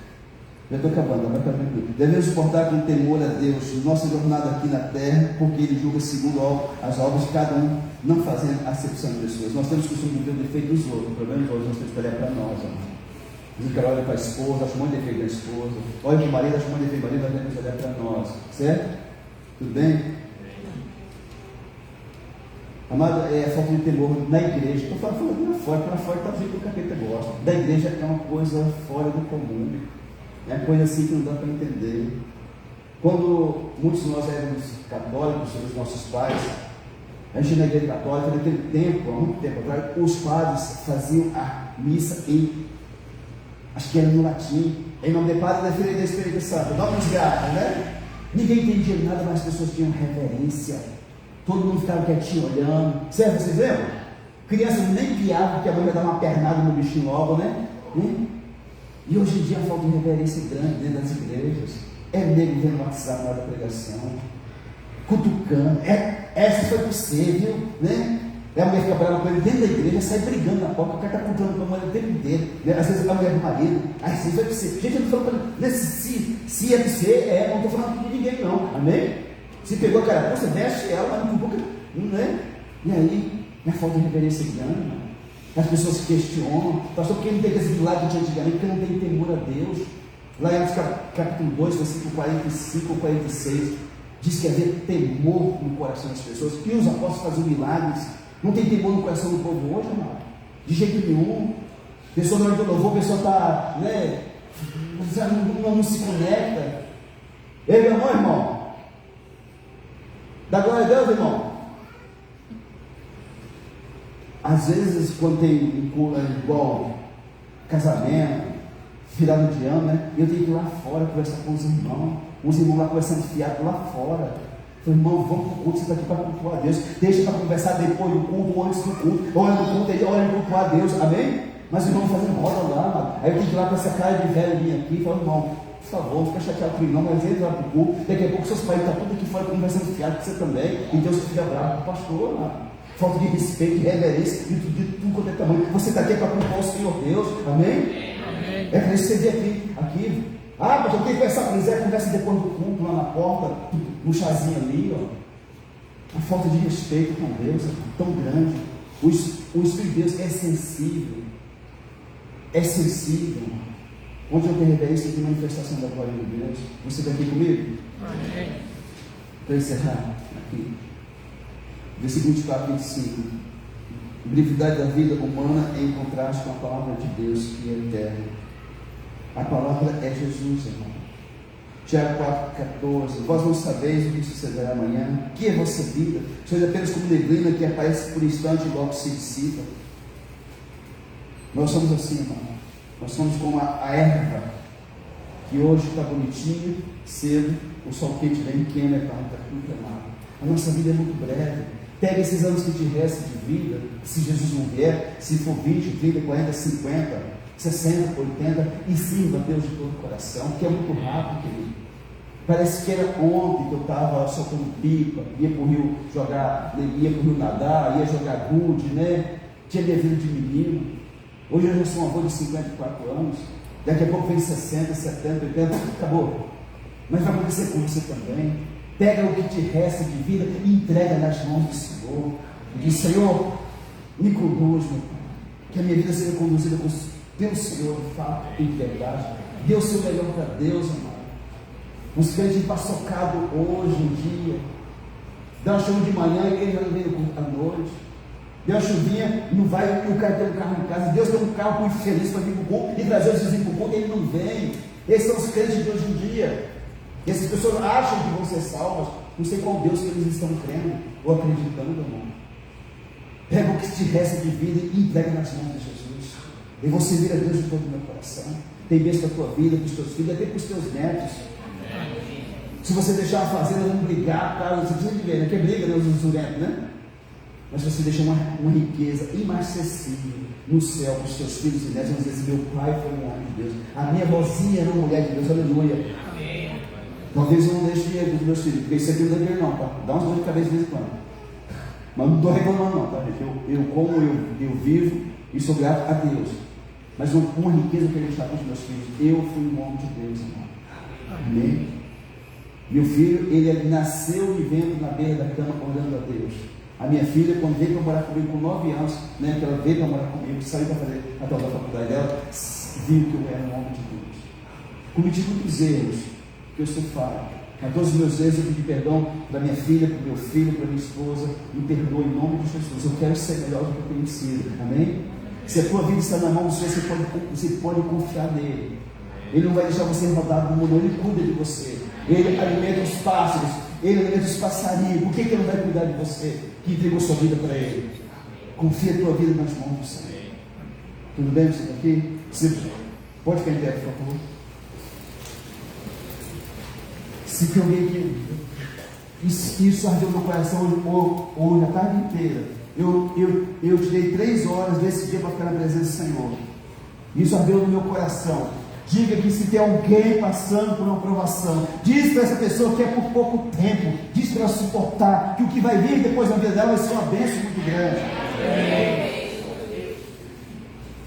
Já estou acabando, vai para tranquilo. Devemos suportar com temor a Deus nossa jornada aqui na terra, porque Ele julga segundo as obras de cada um, não fazendo acepção de pessoas. Nós temos costume de ver o defeito dos outros, o problema dos outros nós temos que olhar para nós. Diz que ela olha para a esposa, acha um monte de defeito da esposa, olha para o marido, acha um monte de defeito do marido, nós temos que olhar para nós, certo? Tudo bem? Amado, é a falta de temor na igreja. Estou falando para fora está dizendo que o capeta gosta. Da igreja é uma coisa fora do comum. É coisa assim que não dá para entender. Quando muitos de nós éramos católicos, os nossos pais, a gente na igreja católica, naquele tempo, há muito tempo atrás, os padres faziam a missa em, acho que era no latim, em nome do Padre, da Filha e do Espírito Santo. Vamos graças, né? Ninguém entendia nada, mas as pessoas tinham reverência. Todo mundo ficava quietinho olhando. Certo? Vocês lembram? Crianças nem piavam, porque a mãe vai dar uma pernada no bichinho logo, né? E hoje em dia a falta de reverência é grande dentro das igrejas. É nego vendo o WhatsApp na hora da pregação, cutucando. Essa foi para você, viu? Né? A mulher fica brava com ele dentro da igreja, sai brigando na porta, o cara está contando com a mulher o tempo inteiro. Às vezes a mulher do marido, aí você vai ser. Gente, eu não estou falando para ele, se é de ser, não estou falando de ninguém não, amém? Se pegou a cara, você veste ela, mas não boca, não é? E aí, é falta de reverência grande, mano. As pessoas se questionam, pastor, por que não tem esse milagre de antigamente? Porque não tem temor a Deus. Lá em Atos capítulo 2, versículo 45 ou 46, diz que havia temor no coração das pessoas, e os apóstolos faziam milagres. Não tem temor no coração do povo hoje, amado? De jeito nenhum. A pessoa na hora do louvor, a pessoa está, né? Não se conecta. Ei, meu irmão. Dá glória a Deus, irmão. Às vezes, quando tem igual casamento, virado de ano, né? Eu tenho que ir lá fora conversar com os irmãos lá conversando fiado lá fora. Falei, irmão, vamos para o culto, você está aqui para cultuar a Deus. Deixa para conversar depois do culto, ou antes do culto, ou no culto, ele olha para cultuar a Deus, amém? Mas o irmão fazendo roda lá, mano. Aí eu tenho que ir lá com essa cara de velho minha aqui e falar, irmão, por favor, não fica chateado comigo, não, mas entra lá para o culto. Daqui a pouco seus pais estão tudo aqui fora conversando fiado com você também, e Deus fica bravo com o pastor, mano. Falta de respeito, de reverência, de tudo quanto é tamanho. Você está aqui para cultuar o Senhor Deus, amém? É para isso que você vê aqui. Ah, mas eu tenho que conversar com eles, conversa depois do culto, lá na porta, no chazinho ali, ó. A falta de respeito com Deus é tão grande. O Espírito de Deus é sensível. É sensível. Onde eu tenho reverência, tem manifestação da glória de Deus. Você está aqui comigo? Amém. Para encerrar aqui. Versículo 24, 25. Brevidade da vida humana é em contraste com a palavra de Deus que é eterna. A palavra é Jesus, irmão. Tiago 4,14. Vós não sabeis o que sucederá amanhã. Que é vossa vida? Sois apenas como neblina que aparece por instante e logo se dissipa. Nós somos assim, irmão. Nós somos como a erva que hoje está bonitinha, cedo, o sol quente vem, queima, está tudo queimado. A nossa vida é muito breve. Pega esses anos que te restam de vida, se Jesus não vier, se for 20, 30, 40, 50, 60, 80, e sirva a Deus de todo o coração, que é muito rápido, querido. Parece que era ontem que eu estava soltando pipa, ia para o rio jogar, ia para o rio nadar, ia jogar gude, né? Tinha minha vida de menino. Hoje eu já sou um avô de 54 anos, daqui a pouco vem 60, 70, 80, acabou. Mas vai acontecer com você também. Pega o que te resta de vida e entrega nas mãos do Senhor. E diz, Senhor, me conduz, meu Pai. Que a minha vida seja conduzida pelo Senhor, de fato, em verdade. Dê o seu melhor para Deus, amado. Os crentes paçocados hoje em dia. Dá uma chuva de manhã e ele já não vem à noite. Deu uma chuvinha, não vai, o cara tem um carro em casa. Deus tem um carro muito feliz para vir para o culto e trazer os vizinhos para o culto, ele não vem. Esses são os crentes de hoje em dia. E essas pessoas acham que vão ser salvas, não sei qual Deus que eles estão crendo ou acreditando, irmão. Pega o que te resta de vida e entrega nas mãos de Jesus. E você vira Deus de todo o meu coração. Tem bênção para a tua vida, para os teus filhos, até para os teus netos. Se você deixar a fazenda, vão brigar, cara, você precisa de ver, né? Que briga, Deus dos netos, né? Mas se você deixar uma riqueza inacessível no céu para os teus filhos e netos, vão dizer assim, meu pai foi um homem de Deus, a minha vozinha era uma mulher de Deus, aleluia. Talvez eu não deixe dinheiro dos meus filhos, porque isso aqui não é dinheiro não, tá? Dá uns dor de cabeça de vez em quando. Mas não estou reclamando não, tá, gente? Eu vivo e sou grato a Deus. Mas uma riqueza que eu deixar para os meus filhos, eu fui um homem de Deus, irmão. Amém? Meu filho, ele nasceu vivendo na beira da cama, orando a Deus. A minha filha, quando veio para morar comigo com 9 anos, né, que ela veio para morar comigo, saiu para fazer a tal da faculdade dela, viu que eu era um homem de Deus. Cometi muitos erros, que eu sou falho. A todos os meus erros eu pedi perdão para minha filha, para o meu filho, para minha esposa. Me perdoe em nome de Jesus. Eu quero ser melhor do que eu tenho sido. Amém? Se a tua vida está na mão do Senhor, você pode confiar nele. Ele não vai deixar você rodar no mundo, ele cuida de você. Ele alimenta os pássaros, ele alimenta os passarinhos. Por que ele não vai cuidar de você, que entregou sua vida para ele? Confia a tua vida nas mãos do Senhor. Tudo bem você está aqui? Você pode ficar em pé, por favor. Se tem alguém que isso ardeu no coração hoje a tarde inteira, eu tirei 3 horas desse dia para ficar na presença do Senhor. Isso ardeu no meu coração. Diga que se tem alguém passando por uma provação, diz para essa pessoa que é por pouco tempo, diz para ela suportar, que o que vai vir depois na vida dela vai ser uma bênção muito grande.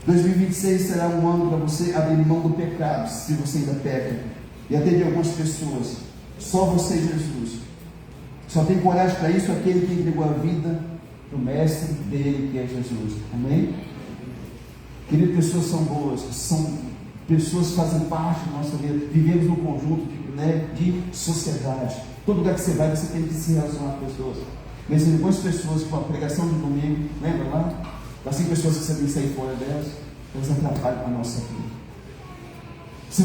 2026 será um ano para você abrir mão do pecado, se você ainda peca, e atender algumas pessoas. Só você e Jesus. Só tem coragem para isso aquele que entregou a vida para o mestre dele, que é Jesus. Amém? Querido, pessoas são boas, pessoas que fazem parte da nossa vida. Vivemos num conjunto de sociedade. Todo lugar que você vai, você tem que se relacionar com pessoas. Mas depois pessoas com a pregação de domingo, lembra lá? Das 5 pessoas que você tem que sair fora delas, elas atrapalham a nossa vida. Se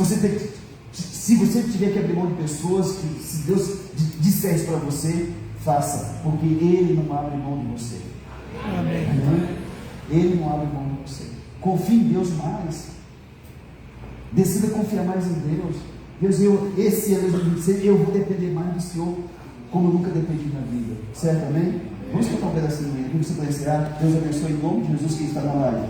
você tiver que abrir mão de pessoas, se Deus disser isso para você, faça, porque Ele não abre mão de você. Amém. Ele não abre mão de você. Confie em Deus mais. Decida confiar mais em Deus. Deus, esse ano de 2026, eu vou depender mais do Senhor, como eu nunca dependi na vida. Certo? Amém? Vamos cantar um pedacinho aí, que você conhecerá. Deus abençoe em nome de Jesus, quem está na live.